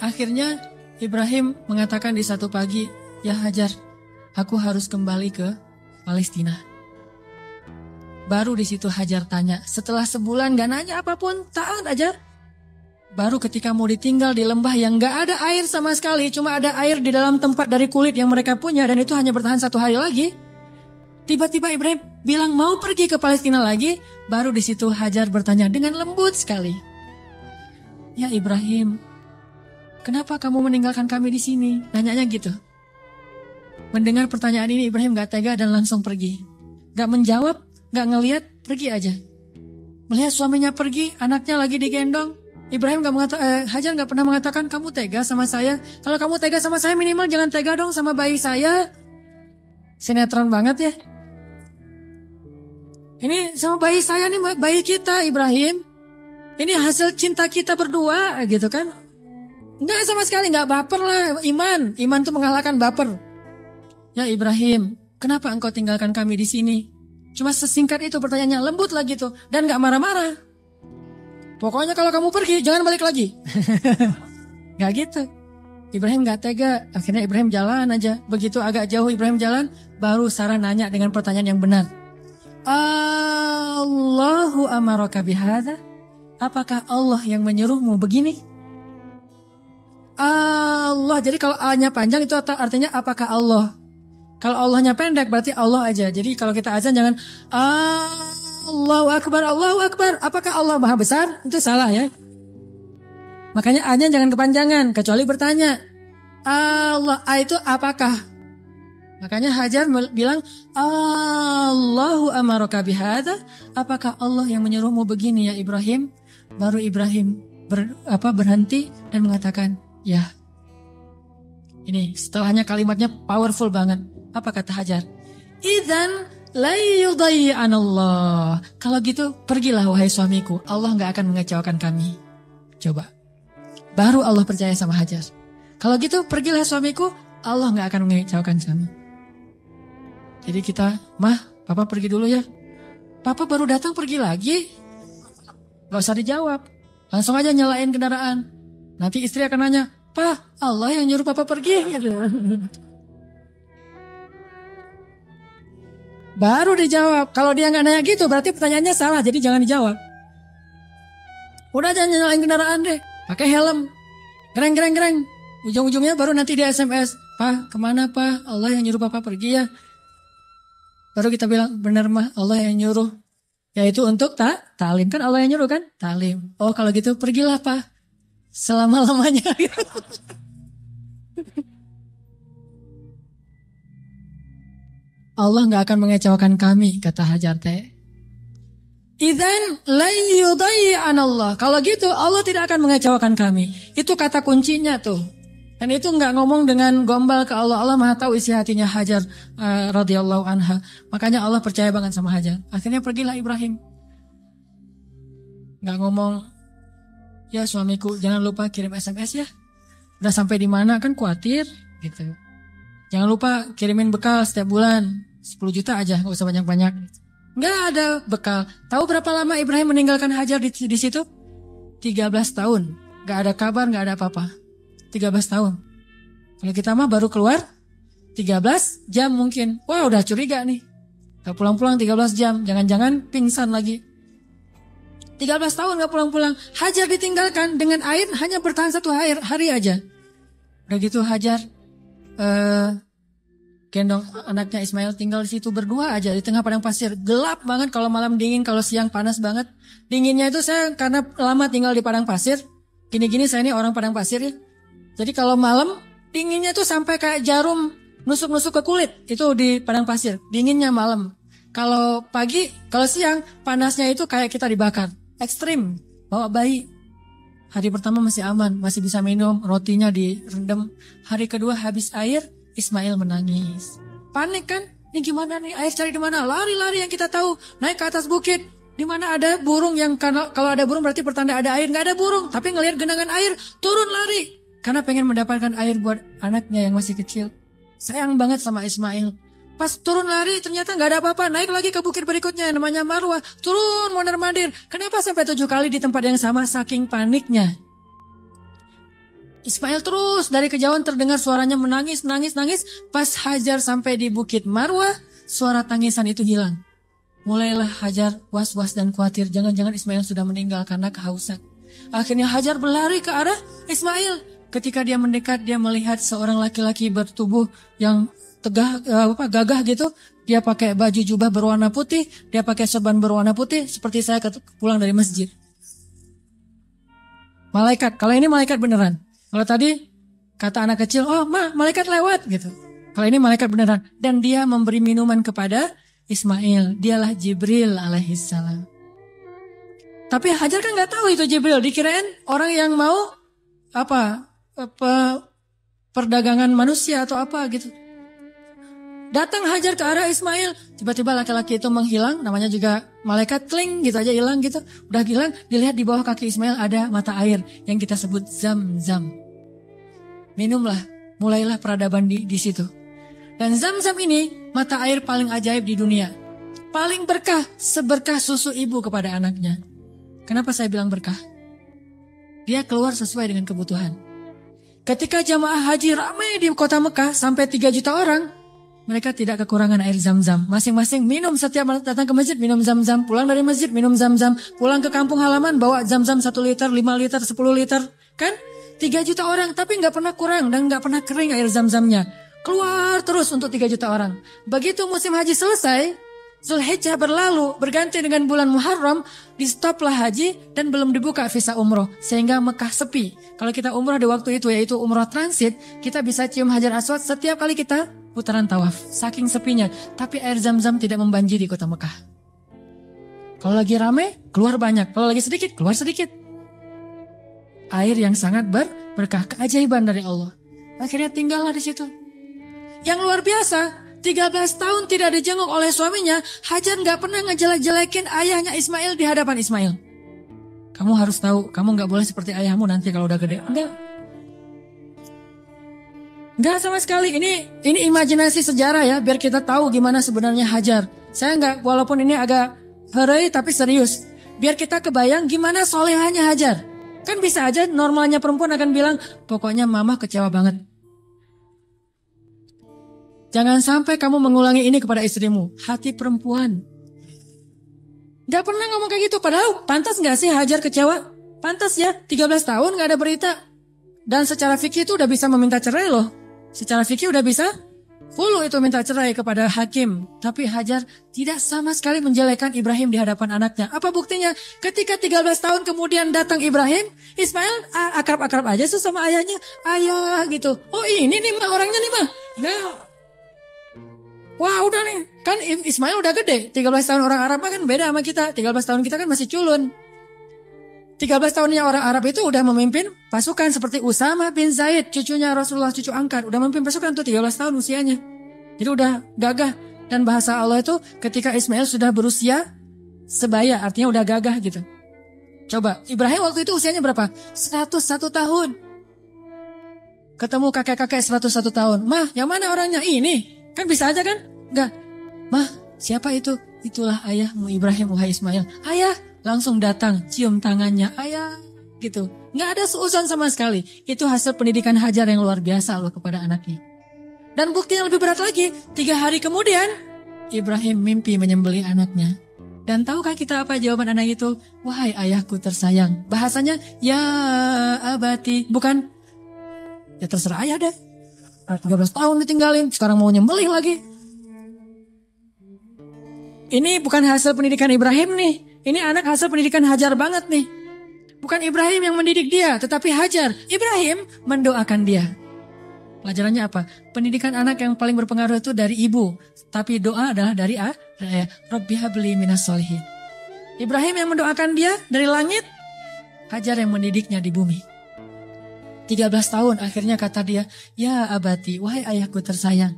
akhirnya Ibrahim mengatakan di satu pagi, ya Hajar, aku harus kembali ke Palestina. Baru di situ Hajar tanya, setelah sebulan gak nanya apapun, taat aja. Baru ketika mau ditinggal di lembah yang gak ada air sama sekali, cuma ada air di dalam tempat dari kulit yang mereka punya, dan itu hanya bertahan 1 hari lagi. Tiba-tiba Ibrahim bilang mau pergi ke Palestina lagi. Baru di situ Hajar bertanya dengan lembut sekali, ya Ibrahim, kenapa kamu meninggalkan kami di sini? Nanyanya gitu. Mendengar pertanyaan ini Ibrahim gak tega dan langsung pergi. Gak menjawab, gak ngelihat, pergi aja. Melihat suaminya pergi, anaknya lagi digendong. Ibrahim Hajar gak pernah mengatakan, kamu tega sama saya? Kalau kamu tega sama saya, minimal jangan tega dong sama bayi saya. Sinetron banget ya. Ini sama bayi saya nih, bayi kita Ibrahim. Ini hasil cinta kita berdua gitu kan. Enggak sama sekali, gak baper lah. Iman tuh mengalahkan baper. Ya Ibrahim, kenapa engkau tinggalkan kami di sini? Cuma sesingkat itu pertanyaannya, lembut lagi tuh, dan gak marah-marah. Pokoknya kalau kamu pergi, jangan balik lagi. Gak gitu. Ibrahim gak tega, akhirnya Ibrahim jalan aja. Begitu agak jauh Ibrahim jalan, baru Sarah nanya dengan pertanyaan yang benar. Allahu amaraka bihadza? Apakah Allah yang menyuruhmu begini? Allah, jadi kalau A-nya panjang itu artinya apakah Allah? Kalau Allahnya pendek berarti Allah aja. Jadi kalau kita azan jangan Allahu Akbar, Allahu Akbar. Apakah Allah Maha Besar? Itu salah ya. Makanya A-nya jangan kepanjangan, kecuali bertanya. Allah, A itu apakah? Makanya Hajar bilang, Allahu amaraka bihadza? Apakah Allah yang menyuruhmu begini ya Ibrahim? Baru Ibrahim berhenti dan mengatakan, ya. Ini setelahnya kalimatnya powerful banget. Apa kata Hajar? Idzan la yudayyi'anallah. Kalau gitu pergilah wahai suamiku, Allah gak akan mengecewakan kami. Coba. Baru Allah percaya sama Hajar. Kalau gitu pergilah suamiku, Allah gak akan mengecewakan kami. Jadi kita, papa pergi dulu ya. Papa baru datang pergi lagi. Gak usah dijawab. Langsung aja nyalain kendaraan. Nanti istri akan nanya, Pak, Allah yang nyuruh papa pergi. Baru dijawab. Kalau dia nggak nanya gitu, berarti pertanyaannya salah. Jadi jangan dijawab. Udah jangan nyalain kendaraan deh. Pakai helm. Gereng. Ujung-ujungnya baru nanti dia SMS. Pak, kemana Pak? Allah yang nyuruh papa pergi ya. Baru kita bilang, benar mah Allah yang nyuruh. Yaitu untuk ta'lim. Kan Allah yang nyuruh kan? Ta'lim. Oh kalau gitu pergilah Pak. Selama-lamanya. Allah gak akan mengecewakan kami, kata Hajar teh. Idzan la yudayyi'anallah. Kalau gitu Allah tidak akan mengecewakan kami. Itu kata kuncinya tuh. Dan itu gak ngomong dengan gombal ke Allah. Allah Maha tahu isi hatinya Hajar radhiyallahu anha. Makanya Allah percaya banget sama Hajar. Akhirnya pergilah Ibrahim. Gak ngomong, ya suamiku jangan lupa kirim SMS ya. Udah sampai di mana kan khawatir gitu. Jangan lupa kirimin bekal setiap bulan. 10 juta aja, gak usah banyak-banyak. Gak ada bekal. Tahu berapa lama Ibrahim meninggalkan Hajar di situ? 13 tahun. Gak ada kabar, gak ada apa-apa. 13 tahun. Kalau kita mah baru keluar 13 jam mungkin. Wah, udah curiga nih. Gak pulang-pulang 13 jam. Jangan-jangan pingsan lagi. 13 tahun gak pulang-pulang. Hajar ditinggalkan dengan air hanya bertahan 1 hari aja. Udah gitu Hajar gendong anaknya Ismail tinggal di situ berdua aja di tengah padang pasir. Gelap banget kalau malam dingin, kalau siang panas banget. Dinginnya itu saya karena lama tinggal di padang pasir. Gini-gini saya ini orang padang pasir ya. Jadi kalau malam dinginnya tuh sampai kayak jarum nusuk-nusuk ke kulit. Itu di padang pasir. Dinginnya malam. Kalau pagi, kalau siang panasnya itu kayak kita dibakar. Ekstrim, bawa bayi. Hari pertama masih aman, masih bisa minum, rotinya direndam. Hari kedua habis air, Ismail menangis. Panik kan? Ini gimana nih? Air cari di mana? Lari-lari yang kita tahu, naik ke atas bukit. Di mana ada burung yang kalau ada burung berarti pertanda ada air. Nggak ada burung, tapi ngelihat genangan air, turun lari. Karena pengen mendapatkan air buat anaknya yang masih kecil. Sayang banget sama Ismail. Pas turun lari ternyata nggak ada apa-apa. Naik lagi ke bukit berikutnya namanya Marwah. Turun mondar-mandir. Kenapa sampai 7 kali di tempat yang sama saking paniknya? Ismail terus dari kejauhan terdengar suaranya menangis. Pas Hajar sampai di bukit Marwah, suara tangisan itu hilang. Mulailah Hajar was-was dan khawatir. Jangan-jangan Ismail sudah meninggal karena kehausan. Akhirnya Hajar berlari ke arah Ismail. Ketika dia mendekat, dia melihat seorang laki-laki bertubuh yang gagah gitu. Dia pakai baju jubah berwarna putih, dia pakai sorban berwarna putih seperti saya pulang dari masjid. Malaikat, kalau ini malaikat beneran. Kalau tadi kata anak kecil, oh malaikat lewat gitu. Kalau ini malaikat beneran dan dia memberi minuman kepada Ismail. Dialah Jibril alaihissalam. Tapi Hajar kan nggak tahu itu Jibril, dikirain orang yang mau perdagangan manusia atau apa gitu. Datang Hajar ke arah Ismail. Tiba-tiba laki-laki itu menghilang. Namanya juga malaikat, kling gitu aja hilang gitu. Udah hilang, dilihat di bawah kaki Ismail ada mata air yang kita sebut Zam-Zam. Minumlah, mulailah peradaban di situ. Dan Zam-Zam ini mata air paling ajaib di dunia. Paling berkah, seberkah susu ibu kepada anaknya. Kenapa saya bilang berkah? Dia keluar sesuai dengan kebutuhan. Ketika jamaah haji ramai di kota Mekah sampai 3 juta orang, mereka tidak kekurangan air Zam-Zam. Masing-masing minum setiap datang ke masjid, minum Zam-Zam. Pulang dari masjid, minum Zam-Zam. Pulang ke kampung halaman, bawa Zam-Zam 1 liter, 5 liter, 10 liter. Kan? 3 juta orang, tapi nggak pernah kurang dan nggak pernah kering air Zam-Zamnya. Keluar terus untuk 3 juta orang. Begitu musim haji selesai, Zulhijjah berlalu, berganti dengan bulan Muharram, di stoplah haji dan belum dibuka visa umroh. Sehingga Mekah sepi. Kalau kita umroh di waktu itu, yaitu umroh transit, kita bisa cium Hajar Aswad setiap kali kita putaran tawaf, saking sepinya. Tapi air Zam-Zam tidak membanjiri kota Mekah. Kalau lagi rame, keluar banyak. Kalau lagi sedikit, keluar sedikit. Air yang sangat berkah, keajaiban dari Allah. Akhirnya tinggallah di situ. Yang luar biasa, 13 tahun tidak dijenguk oleh suaminya, Hajar nggak pernah ngejelek-jelekin ayahnya Ismail di hadapan Ismail. Kamu harus tahu, kamu nggak boleh seperti ayahmu nanti kalau udah gede. Enggak sama sekali. Ini imajinasi sejarah ya, biar kita tahu gimana sebenarnya Hajar. Saya nggak, walaupun ini agak herai tapi serius. Biar kita kebayang gimana solehahnya Hajar. Kan bisa aja normalnya perempuan akan bilang, pokoknya mama kecewa banget. Jangan sampai kamu mengulangi ini kepada istrimu. Hati perempuan. Gak pernah ngomong kayak gitu. Padahal pantas gak sih Hajar kecewa? Pantas ya, 13 tahun gak ada berita. Dan secara fikih itu udah bisa meminta cerai loh. Secara fikih udah bisa full itu minta cerai kepada hakim. Tapi Hajar tidak sama sekali menjelekkan Ibrahim di hadapan anaknya. Apa buktinya? Ketika 13 tahun kemudian datang Ibrahim, Ismail akrab-akrab aja sama ayahnya. Ayah gitu. Oh ini nih mah orangnya nih mah. Nah. Wah udah nih, kan Ismail udah gede. 13 tahun orang Arab kan beda sama kita. 13 tahun kita kan masih culun. 13 tahunnya orang Arab itu udah memimpin pasukan seperti Usama bin Zaid, cucunya Rasulullah, cucu angkat. Udah memimpin pasukan tuh 13 tahun usianya. Jadi udah gagah. Dan bahasa Allah itu ketika Ismail sudah berusia sebaya, artinya udah gagah gitu. Coba, Ibrahim waktu itu usianya berapa? 101 tahun. Ketemu kakek-kakek 101 tahun. Mah, yang mana orangnya? Ini. Kan bisa aja kan? Enggak. Mah, siapa itu? Itulah ayahmu Ibrahim, wahai Ismail. Ayah, langsung datang, cium tangannya. Ayah, gitu. Nggak ada seuzon sama sekali. Itu hasil pendidikan Hajar yang luar biasa Allah kepada anaknya. Dan bukti yang lebih berat lagi, 3 hari kemudian, Ibrahim mimpi menyembelih anaknya. Dan tahukah kita apa jawaban anak itu? Wahai ayahku tersayang. Bahasanya, ya abati. Bukan, ya terserah ayah deh. 13 tahun ditinggalin, sekarang mau nyembelih lagi. Ini bukan hasil pendidikan Ibrahim nih. Ini anak hasil pendidikan Hajar banget nih. Bukan Ibrahim yang mendidik dia, tetapi Hajar. Ibrahim mendoakan dia. Pelajarannya apa? Pendidikan anak yang paling berpengaruh itu dari ibu. Tapi doa adalah dari Rabbi habli minas solihin. Ibrahim yang mendoakan dia dari langit. Hajar yang mendidiknya di bumi. 13 tahun akhirnya kata dia, ya abati, wahai ayahku tersayang.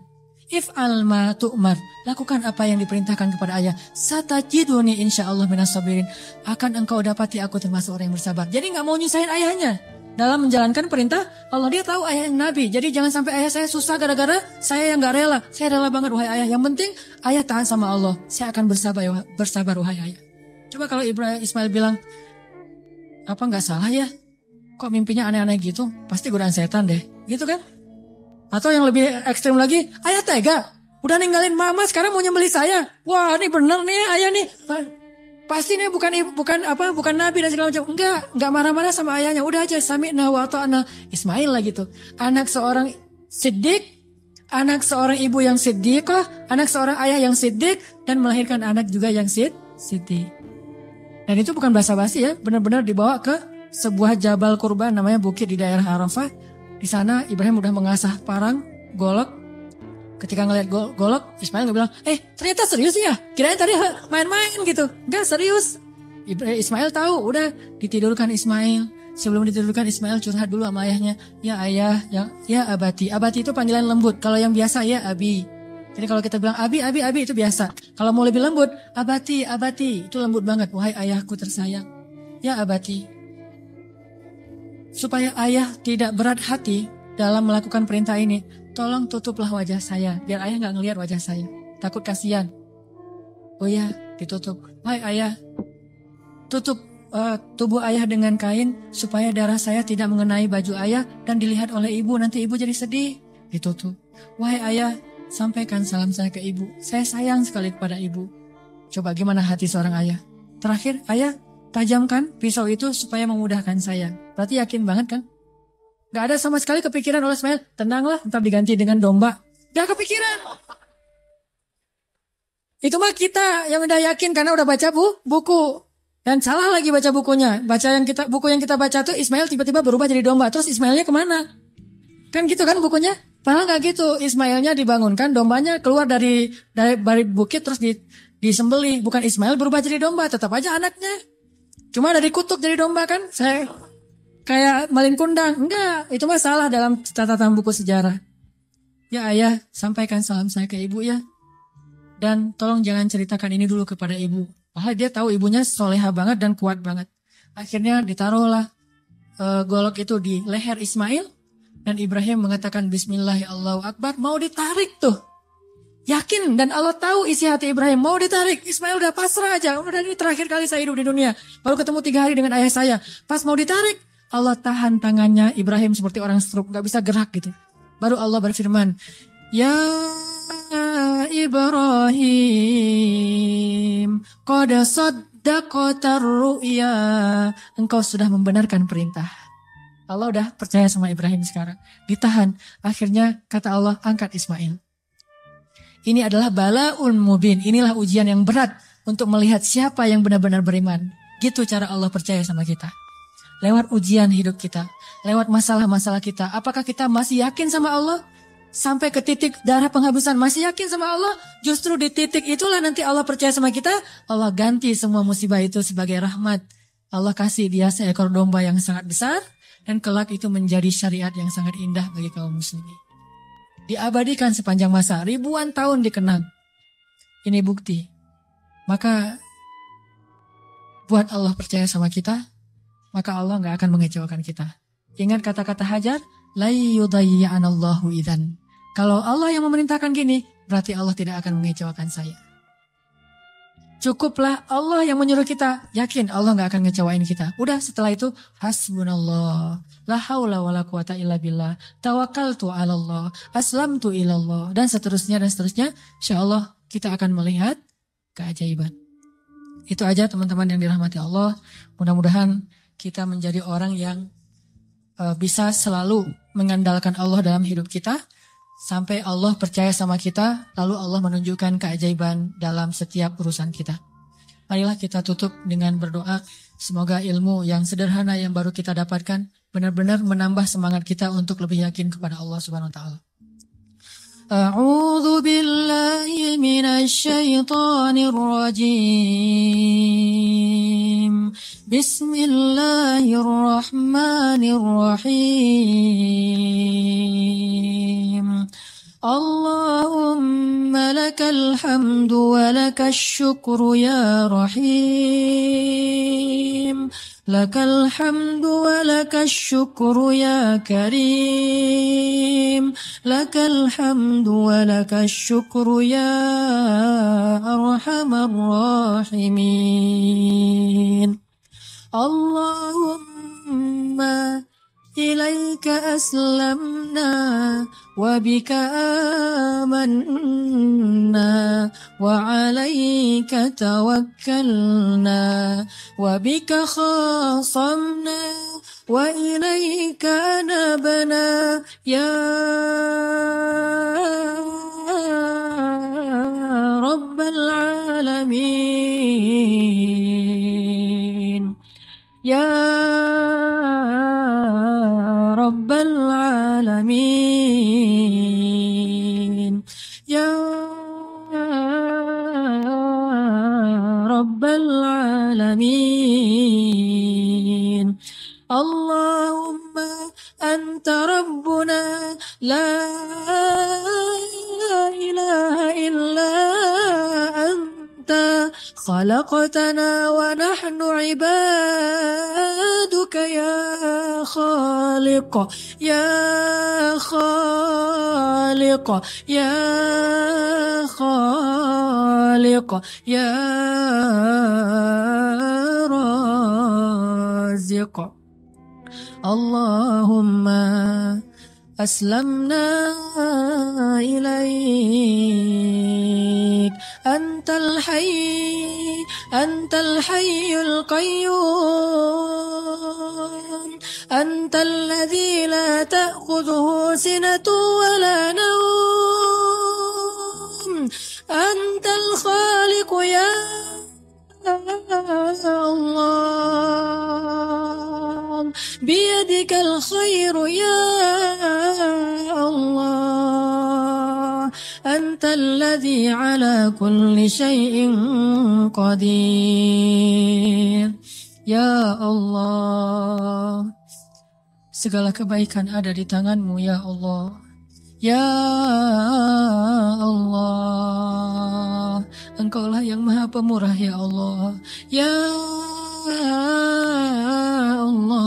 If'al ma tu'mar, lakukan apa yang diperintahkan kepada ayah. Satajiduni insyaallah minas sabirin. Akan engkau dapati aku termasuk orang yang bersabar. Jadi gak mau nyusahin ayahnya. Dalam menjalankan perintah Allah, dia tahu ayah yang nabi. Jadi jangan sampai ayah saya susah gara-gara saya yang gak rela. Saya rela banget wahai ayah. Yang penting ayah tahan sama Allah. Saya akan bersabar wahai ayah. Coba kalau Ismail bilang, apa gak salah ya? Kok mimpinya aneh-aneh gitu? Pasti godaan setan deh. Gitu kan? Atau yang lebih ekstrim lagi, ayah tega. Udah ninggalin mama sekarang mau nyembelih saya. Wah ini bener nih ayah nih. Pasti nih bukan nabi dan segala macam. Enggak marah-marah sama ayahnya. Udah aja sami'na wa ata'na. Ismail lah gitu. Anak seorang siddiq, anak seorang ibu yang siddiqah, anak seorang ayah yang siddiq, dan melahirkan anak juga yang siddiq. Dan itu bukan basa-basi ya, benar-benar dibawa ke sebuah jabal kurban namanya bukit di daerah Arafah. Di sana Ibrahim udah mengasah parang, golok. Ketika ngeliat golok, Ismail nggak bilang, ternyata serius ya? Kirain tadi main-main gitu. Enggak, serius. Ismail tahu, udah ditidurkan Ismail. Sebelum ditidurkan Ismail curhat dulu sama ayahnya. Ya ayah, ya abati. Abati itu panggilan lembut. Kalau yang biasa ya abi. Jadi kalau kita bilang abi itu biasa. Kalau mau lebih lembut, abati. Itu lembut banget. Wahai ayahku tersayang. Ya abati. Supaya ayah tidak berat hati dalam melakukan perintah ini, tolong tutuplah wajah saya, biar ayah gak ngelihat wajah saya. Takut kasihan. Oh ya, ditutup. Hai ayah, tutup tubuh ayah dengan kain, supaya darah saya tidak mengenai baju ayah dan dilihat oleh ibu, nanti ibu jadi sedih. Ditutup. Wahai ayah, sampaikan salam saya ke ibu. Saya sayang sekali kepada ibu. Coba gimana hati seorang ayah. Terakhir, ayah, tajamkan pisau itu supaya memudahkan saya. Berarti yakin banget kan? Gak ada sama sekali kepikiran oleh Ismail, tenanglah, ntar diganti dengan domba. Gak kepikiran. Itu mah kita yang udah yakin karena udah baca buku. Dan salah lagi baca bukunya. Buku yang kita baca tuh Ismail tiba-tiba berubah jadi domba. Terus Ismailnya kemana? Kan gitu kan bukunya? Padahal gak gitu. Ismailnya dibangunkan, dombanya keluar dari bukit terus disembelih. Bukan Ismail berubah jadi domba, tetap aja anaknya. Cuma dari kutuk jadi domba kan? Saya kayak malin kundang. Enggak, itu mah salah dalam catatan buku sejarah. Ya ayah, sampaikan salam saya ke ibu ya. Dan tolong jangan ceritakan ini dulu kepada ibu. Wah, dia tahu ibunya soleha banget dan kuat banget. Akhirnya ditaruhlah golok itu di leher Ismail. Dan Ibrahim mengatakan Bismillah ya Allahu Akbar. Mau ditarik tuh. Yakin dan Allah tahu isi hati Ibrahim. Mau ditarik. Ismail udah pasrah aja. Udah ini terakhir kali saya hidup di dunia. Baru ketemu 3 hari dengan ayah saya. Pas mau ditarik. Allah tahan tangannya Ibrahim seperti orang stroke. Gak bisa gerak gitu. Baru Allah berfirman. Ya Ibrahim. Qad saddaqatar ru'ya. Engkau sudah membenarkan perintah. Allah udah percaya sama Ibrahim sekarang. Ditahan. Akhirnya kata Allah angkat Ismail. Ini adalah bala'un mubin. Inilah ujian yang berat untuk melihat siapa yang benar-benar beriman. Gitu cara Allah percaya sama kita. Lewat ujian hidup kita. Lewat masalah-masalah kita. Apakah kita masih yakin sama Allah? Sampai ke titik darah penghabisan masih yakin sama Allah? Justru di titik itulah nanti Allah percaya sama kita. Allah ganti semua musibah itu sebagai rahmat. Allah kasih dia seekor domba yang sangat besar. Dan kelak itu menjadi syariat yang sangat indah bagi kaum muslimin. Diabadikan sepanjang masa, ribuan tahun dikenang. Ini bukti. Maka buat Allah percaya sama kita, maka Allah gak akan mengecewakan kita. Ingat kata-kata Hajar, la yudayyi'anallahu idzan. Kalau Allah yang memerintahkan gini, berarti Allah tidak akan mengecewakan saya. Cukuplah Allah yang menyuruh kita, yakin Allah gak akan ngecewain kita. Udah setelah itu, hasbunallah, la haula wa la quwata illa billah, tawakkaltu ala Allah, aslamtu ilallah, dan seterusnya. Insya Allah kita akan melihat keajaiban. Itu aja teman-teman yang dirahmati Allah. Mudah-mudahan kita menjadi orang yang bisa selalu mengandalkan Allah dalam hidup kita. Sampai Allah percaya sama kita, lalu Allah menunjukkan keajaiban dalam setiap urusan kita. Marilah kita tutup dengan berdoa. Semoga ilmu yang sederhana yang baru kita dapatkan benar-benar menambah semangat kita untuk lebih yakin kepada Allah Subhanahu wa taala. A'udzu billahi minasy syaithanir rajim. Bismillahirrahmanirrahim. Allahumma lakal hamdu wa lakal syukru ya rahim. Lakal hamdu wa lakal syukru ya karim. Lakal hamdu wa lakal syukru ya arhamar rahimin. Allahumma ilaika aslamna wa bika amanna wa alaika tawakkalna wa bika khasamna wa ilaika anabna ya rabbal alamin. Ya Rabbal Alamin. Ya Rabbal Alamin. Allahumma anta Rabbuna la ilaha illa anta khalaqtana wa nahnu ibaduka ya khaliq ya khaliq ya khaliq ya raziq. Allahumma aslamna ilaik antal hayyul qayyum antal ladzi la ta'khudhuhu sinatun wa la nawm antal khaliq ya Allah biyadikal khairu ya Allah antal ladzi ala kulli syai'in qadir. Ya Allah, segala kebaikan ada di tangan-Mu ya Allah. Ya Allah, Engkaulah yang maha pemurah ya Allah. Ya Allah,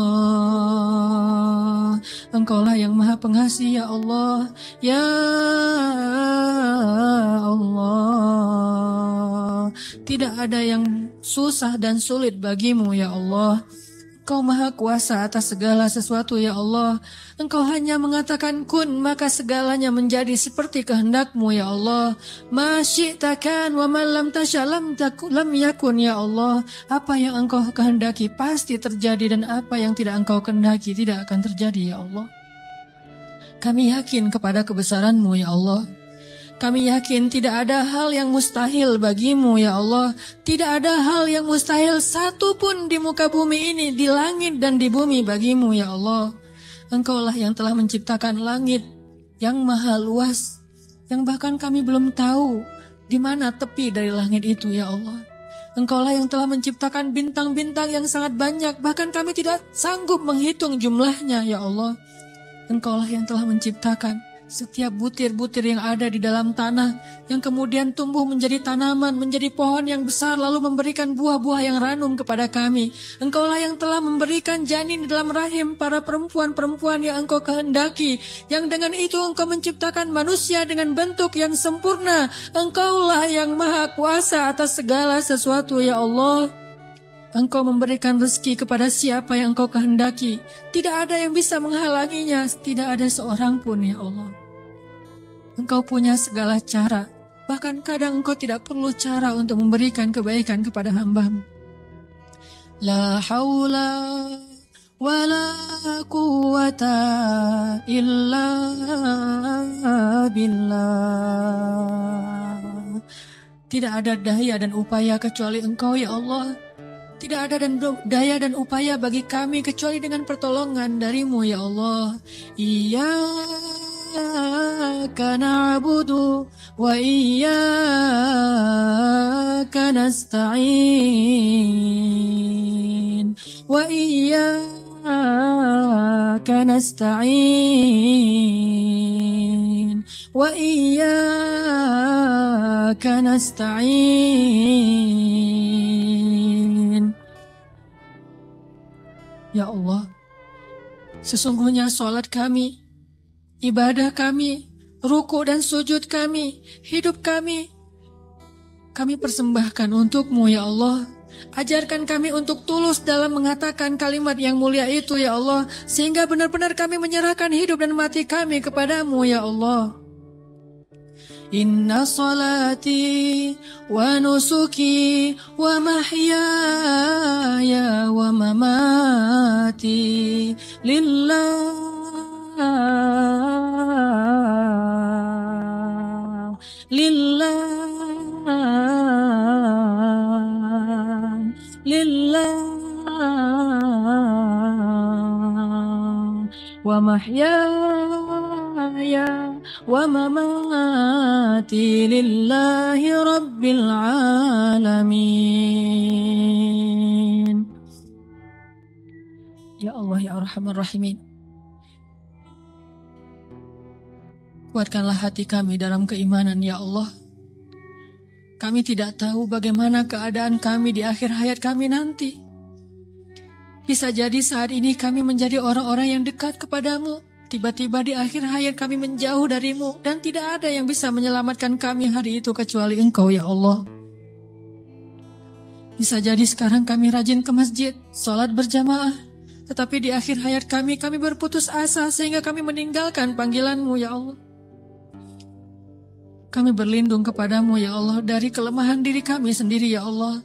Engkaulah yang maha pengasih ya Allah. Ya Allah, tidak ada yang susah dan sulit bagimu ya Allah. Engkau maha kuasa atas segala sesuatu ya Allah. Engkau hanya mengatakan kun, maka segalanya menjadi seperti kehendak-Mu ya Allah. Ma syi'ta kan wa man lam tasha lam yakun ya Allah. Apa yang Engkau kehendaki pasti terjadi, dan apa yang tidak Engkau kehendaki tidak akan terjadi ya Allah. Kami yakin kepada kebesaran-Mu ya Allah. Kami yakin tidak ada hal yang mustahil bagimu ya Allah. Tidak ada hal yang mustahil satupun di muka bumi ini, di langit dan di bumi bagimu ya Allah. Engkaulah yang telah menciptakan langit yang maha luas, yang bahkan kami belum tahu di mana tepi dari langit itu ya Allah. Engkaulah yang telah menciptakan bintang-bintang yang sangat banyak, bahkan kami tidak sanggup menghitung jumlahnya ya Allah. Engkaulah yang telah menciptakan Setiap butir-butir yang ada di dalam tanah, yang kemudian tumbuh menjadi tanaman, menjadi pohon yang besar, lalu memberikan buah-buah yang ranum kepada kami. Engkaulah yang telah memberikan janin di dalam rahim para perempuan-perempuan yang Engkau kehendaki, yang dengan itu Engkau menciptakan manusia dengan bentuk yang sempurna. Engkaulah yang maha kuasa atas segala sesuatu, ya Allah. Engkau memberikan rezeki kepada siapa yang Engkau kehendaki. Tidak ada yang bisa menghalanginya, tidak ada seorang pun, ya Allah. Engkau punya segala cara, bahkan kadang Engkau tidak perlu cara untuk memberikan kebaikan kepada hamba-Mu. La haula wa la quwata illa billah. Tidak ada daya dan upaya kecuali Engkau, ya Allah. Tidak ada daya dan upaya bagi kami kecuali dengan pertolongan dari-Mu, ya Allah. Iyyaka na'budu wa iyyaka nasta'in. Wa iyyaka nasta'in. Wa iyyaka nasta'in. Ya Allah, sesungguhnya salat kami, ibadah kami, ruku dan sujud kami, hidup kami persembahkan untuk-Mu, ya Allah. Ajarkan kami untuk tulus dalam mengatakan kalimat yang mulia itu, ya Allah, sehingga benar-benar kami menyerahkan hidup dan mati kami kepada-Mu, ya Allah. Inna salati wa nusuki wa mahyaya wa mamati lillah wa mahyaya wa mamati lillahi rabbil alamin. Ya Allah, ya Arhamar Rahimin, kuatkanlah hati kami dalam keimanan, ya Allah. Kami tidak tahu bagaimana keadaan kami di akhir hayat kami nanti. Bisa jadi saat ini kami menjadi orang-orang yang dekat kepadamu. Tiba-tiba di akhir hayat kami menjauh dari-Mu. Dan tidak ada yang bisa menyelamatkan kami hari itu kecuali Engkau, ya Allah. Bisa jadi sekarang kami rajin ke masjid, sholat berjamaah. Tetapi di akhir hayat kami berputus asa sehingga kami meninggalkan panggilan-Mu, ya Allah. Kami berlindung kepadamu, ya Allah, dari kelemahan diri kami sendiri, ya Allah.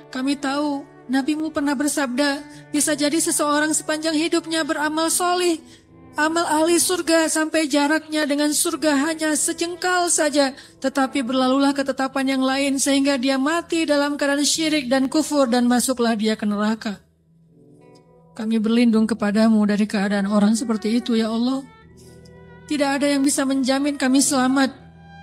Kami tahu Nabi-Mu pernah bersabda, bisa jadi seseorang sepanjang hidupnya beramal solih, amal ahli surga sampai jaraknya dengan surga hanya sejengkal saja, tetapi berlalulah ketetapan yang lain sehingga dia mati dalam keadaan syirik dan kufur dan masuklah dia ke neraka. Kami berlindung kepadamu dari keadaan orang seperti itu, ya Allah. Tidak ada yang bisa menjamin kami selamat.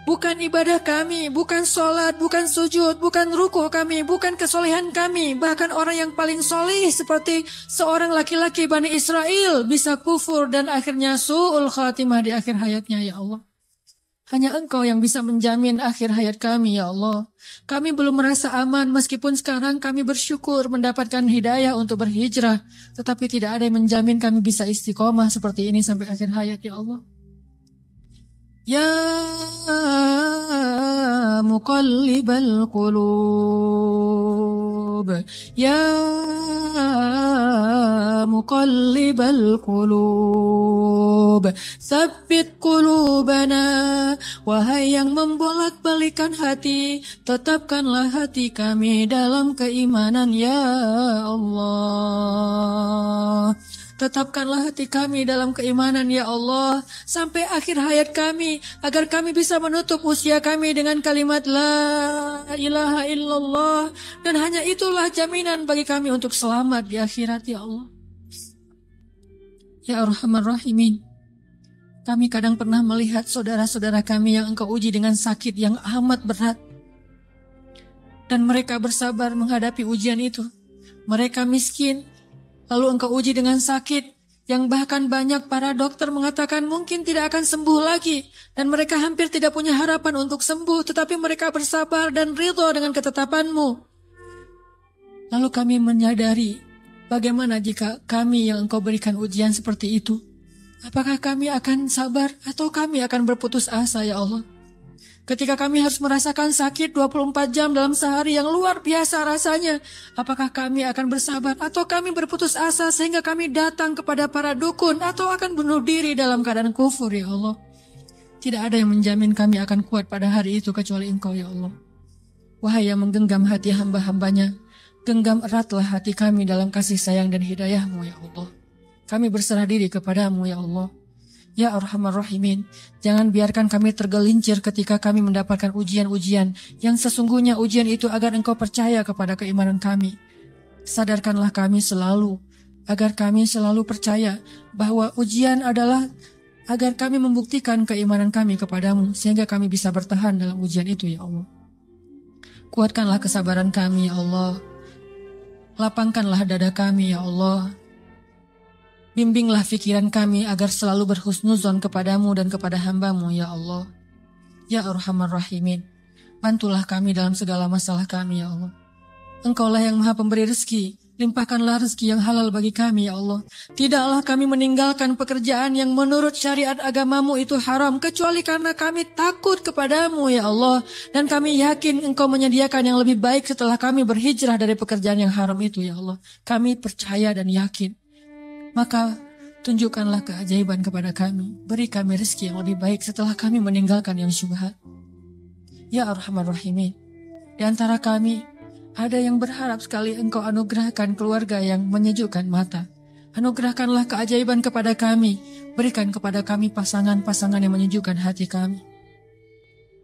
Bukan ibadah kami, bukan sholat, bukan sujud, bukan rukuh kami, bukan kesolehan kami. Bahkan orang yang paling soleh seperti seorang laki-laki Bani Israel bisa kufur dan akhirnya su'ul khatimah di akhir hayatnya, ya Allah. Hanya Engkau yang bisa menjamin akhir hayat kami, ya Allah. Kami belum merasa aman meskipun sekarang kami bersyukur mendapatkan hidayah untuk berhijrah. Tetapi tidak ada yang menjamin kami bisa istiqomah seperti ini sampai akhir hayat, ya Allah. Ya muqallibal qulub, ya muqallibal qulub, tsabbit qulubana. Wahai yang membolak-balikan hati, tetapkanlah hati kami dalam keimanan, ya Allah. Tetapkanlah hati kami dalam keimanan, ya Allah, sampai akhir hayat kami, agar kami bisa menutup usia kami dengan kalimat La ilaha illallah. Dan hanya itulah jaminan bagi kami untuk selamat di akhirat, ya Allah. Ya Arhamar Rahimin, kami kadang pernah melihat saudara-saudara kami yang Engkau uji dengan sakit yang amat berat. Dan mereka bersabar menghadapi ujian itu. Mereka miskin, lalu Engkau uji dengan sakit, yang bahkan banyak para dokter mengatakan mungkin tidak akan sembuh lagi, dan mereka hampir tidak punya harapan untuk sembuh, tetapi mereka bersabar dan ridho dengan ketetapan-Mu. Lalu kami menyadari, bagaimana jika kami yang Engkau berikan ujian seperti itu? Apakah kami akan sabar atau kami akan berputus asa, ya Allah? Ketika kami harus merasakan sakit 24 jam dalam sehari yang luar biasa rasanya, apakah kami akan bersabar atau kami berputus asa sehingga kami datang kepada para dukun atau akan bunuh diri dalam keadaan kufur, ya Allah? Tidak ada yang menjamin kami akan kuat pada hari itu kecuali Engkau, ya Allah. Wahai yang menggenggam hati hamba-hambanya, genggam eratlah hati kami dalam kasih sayang dan hidayah-Mu, ya Allah. Kami berserah diri kepada-Mu, ya Allah. Ya Arhamar Rahimin, jangan biarkan kami tergelincir ketika kami mendapatkan ujian-ujian yang sesungguhnya ujian itu agar Engkau percaya kepada keimanan kami. Sadarkanlah kami selalu, agar kami selalu percaya bahwa ujian adalah agar kami membuktikan keimanan kami kepadamu, sehingga kami bisa bertahan dalam ujian itu, ya Allah. Kuatkanlah kesabaran kami, ya Allah. Lapangkanlah dada kami, ya Allah. Bimbinglah pikiran kami agar selalu berhusnuzon kepadamu dan kepada hamba-Mu, ya Allah. Ya Arhamar Rahimin, bantulah kami dalam segala masalah kami, ya Allah. Engkaulah yang maha pemberi rezeki, limpahkanlah rezeki yang halal bagi kami, ya Allah. Tidaklah kami meninggalkan pekerjaan yang menurut syariat agama-Mu itu haram, kecuali karena kami takut kepadamu, ya Allah. Dan kami yakin Engkau menyediakan yang lebih baik setelah kami berhijrah dari pekerjaan yang haram itu, ya Allah. Kami percaya dan yakin. Maka tunjukkanlah keajaiban kepada kami. Beri kami rezeki yang lebih baik setelah kami meninggalkan yang syubhat. Ya Arhamar Rahimin, di antara kami ada yang berharap sekali Engkau anugerahkan keluarga yang menyejukkan mata. Anugerahkanlah keajaiban kepada kami. Berikan kepada kami pasangan-pasangan yang menyejukkan hati kami.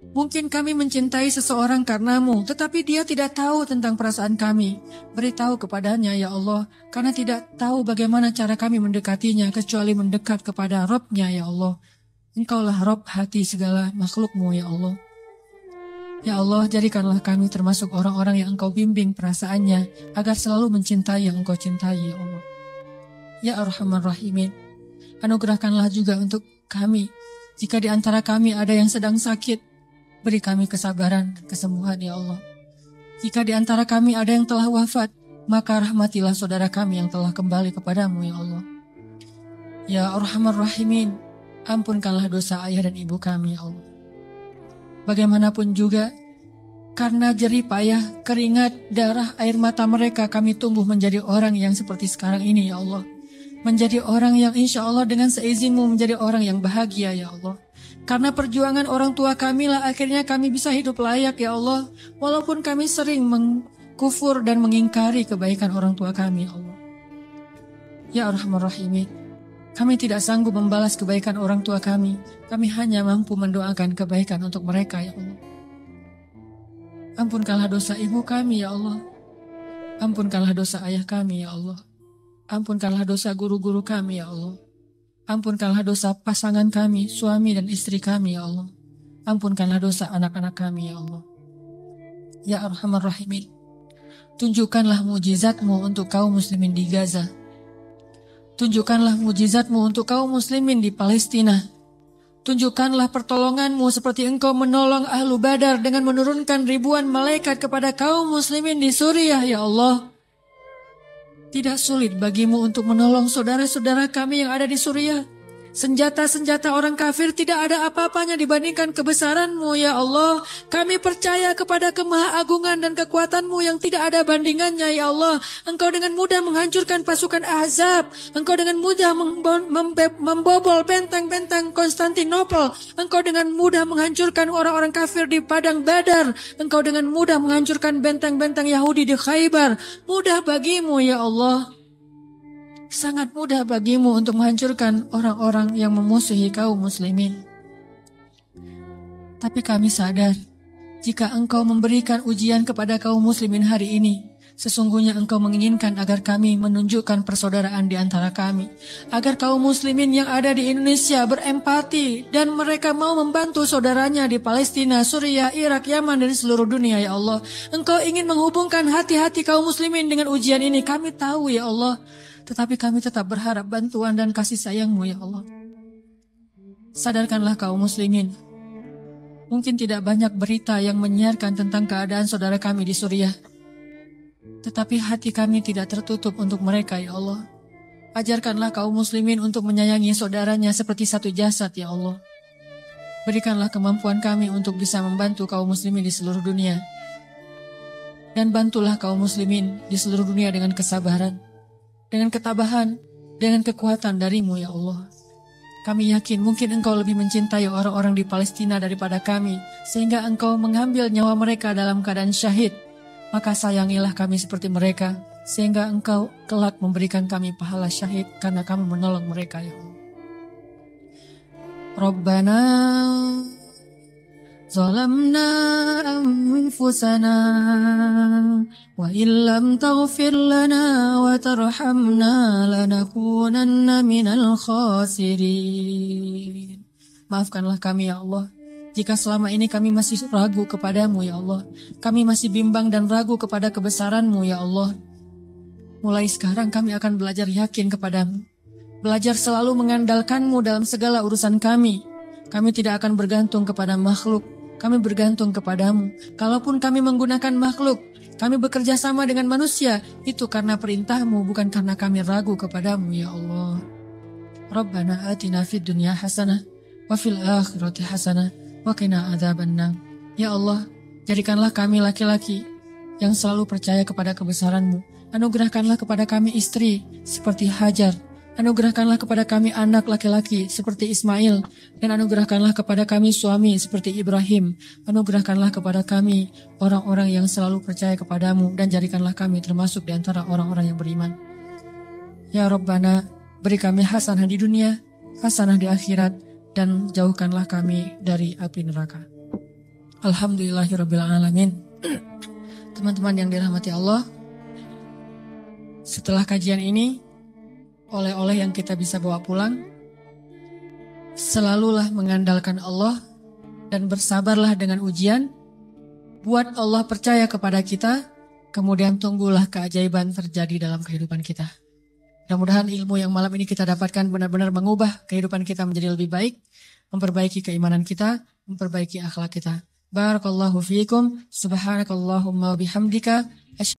Mungkin kami mencintai seseorang karenamu, tetapi dia tidak tahu tentang perasaan kami. Beritahu kepadanya, ya Allah, karena tidak tahu bagaimana cara kami mendekatinya, kecuali mendekat kepada Rabb-Nya, ya Allah. Engkaulah Rabb hati segala makhluk-Mu, ya Allah. Ya Allah, jadikanlah kami termasuk orang-orang yang Engkau bimbing perasaannya, agar selalu mencintai yang Engkau cintai, ya Allah. Ya Arhamar Rahimin, anugerahkanlah juga untuk kami, jika di antara kami ada yang sedang sakit, beri kami kesabaran dan kesembuhan, ya Allah. Jika di antara kami ada yang telah wafat, maka rahmatilah saudara kami yang telah kembali kepadamu, ya Allah. Ya Arhamar Rahimin, ampunkanlah dosa ayah dan ibu kami, ya Allah. Bagaimanapun juga, karena jerih payah, keringat, darah, air mata mereka, kami tumbuh menjadi orang yang seperti sekarang ini, ya Allah. Menjadi orang yang insya Allah dengan seizinmu menjadi orang yang bahagia, ya Allah. Karena perjuangan orang tua kami lah akhirnya kami bisa hidup layak, ya Allah. Walaupun kami sering mengkufur dan mengingkari kebaikan orang tua kami, ya Allah. Ya Arhamar Rahimin, kami tidak sanggup membalas kebaikan orang tua kami. Kami hanya mampu mendoakan kebaikan untuk mereka, ya Allah. Ampunkanlah dosa ibu kami, ya Allah. Ampunkanlah dosa ayah kami, ya Allah. Ampunkanlah dosa guru-guru kami, ya Allah. Ampunkanlah dosa pasangan kami, suami dan istri kami, ya Allah. Ampunkanlah dosa anak-anak kami, ya Allah. Ya Arhamar Rahimin, tunjukkanlah mujizat-Mu untuk kaum muslimin di Gaza. Tunjukkanlah mujizat-Mu untuk kaum muslimin di Palestina. Tunjukkanlah pertolongan-Mu seperti Engkau menolong Ahlu Badar dengan menurunkan ribuan malaikat kepada kaum muslimin di Suriah, ya Allah. Tidak sulit bagimu untuk menolong saudara-saudara kami yang ada di Suriah. Senjata-senjata orang kafir tidak ada apa-apanya dibandingkan kebesaran-Mu, ya Allah. Kami percaya kepada kemahaagungan dan kekuatan-Mu yang tidak ada bandingannya, ya Allah. Engkau dengan mudah menghancurkan pasukan Ahzab. Engkau dengan mudah membobol benteng-benteng Konstantinopel. Engkau dengan mudah menghancurkan orang-orang kafir di Padang Badar. Engkau dengan mudah menghancurkan benteng-benteng Yahudi di Khaybar. Mudah bagimu, ya Allah. Sangat mudah bagimu untuk menghancurkan orang-orang yang memusuhi kaum muslimin. Tapi kami sadar, jika Engkau memberikan ujian kepada kaum muslimin hari ini, sesungguhnya Engkau menginginkan agar kami menunjukkan persaudaraan di antara kami. Agar kaum muslimin yang ada di Indonesia berempati dan mereka mau membantu saudaranya di Palestina, Suriah, Irak, Yaman, dan seluruh dunia, ya Allah. Engkau ingin menghubungkan hati-hati kaum muslimin dengan ujian ini. Kami tahu, ya Allah. Tetapi kami tetap berharap bantuan dan kasih sayang-Mu ya Allah. Sadarkanlah kaum muslimin. Mungkin tidak banyak berita yang menyiarkan tentang keadaan saudara kami di Suriah. Tetapi hati kami tidak tertutup untuk mereka ya Allah. Ajarkanlah kaum muslimin untuk menyayangi saudaranya seperti satu jasad ya Allah. Berikanlah kemampuan kami untuk bisa membantu kaum muslimin di seluruh dunia. Dan bantulah kaum muslimin di seluruh dunia dengan kesabaran, dengan ketabahan, dengan kekuatan dari-Mu ya Allah. Kami yakin mungkin Engkau lebih mencintai orang-orang di Palestina daripada kami, sehingga Engkau mengambil nyawa mereka dalam keadaan syahid. Maka sayangilah kami seperti mereka, sehingga Engkau kelak memberikan kami pahala syahid karena kami menolong mereka ya Allah. Rabbana zalamna anfusana wa illam taghfir lana wa tarhamna lanakunanna minal khasirin. Maafkanlah kami ya Allah, jika selama ini kami masih ragu kepadamu ya Allah. Kami masih bimbang dan ragu kepada kebesaran-Mu ya Allah. Mulai sekarang kami akan belajar yakin kepadamu. Belajar selalu mengandalkan-Mu dalam segala urusan kami. Kami tidak akan bergantung kepada makhluk. Kami bergantung kepadamu. Kalaupun kami menggunakan makhluk, kami bekerja sama dengan manusia, itu karena perintah-Mu, bukan karena kami ragu kepadamu ya Allah. Rabbana atina fid dunya hasanah wa fil akhirati hasanah wa qina adzabannar. Ya Allah, jadikanlah kami laki-laki yang selalu percaya kepada kebesaran-Mu. Anugerahkanlah kepada kami istri seperti Hajar. Anugerahkanlah kepada kami anak laki-laki seperti Ismail. Dan anugerahkanlah kepada kami suami seperti Ibrahim. Anugerahkanlah kepada kami orang-orang yang selalu percaya kepadamu. Dan jadikanlah kami termasuk di antara orang-orang yang beriman. Ya Rabbana, beri kami hasanah di dunia, hasanah di akhirat, dan jauhkanlah kami dari api neraka. Alhamdulillahirrabbilalamin. Teman-teman yang dirahmati Allah, setelah kajian ini, oleh-oleh yang kita bisa bawa pulang, selalulah mengandalkan Allah dan bersabarlah dengan ujian. Buat Allah percaya kepada kita, kemudian tunggulah keajaiban terjadi dalam kehidupan kita. Mudah-mudahan ilmu yang malam ini kita dapatkan benar-benar mengubah kehidupan kita menjadi lebih baik, memperbaiki keimanan kita, memperbaiki akhlak kita. Barakallahu fiikum, subhanakallahumma bihamdika.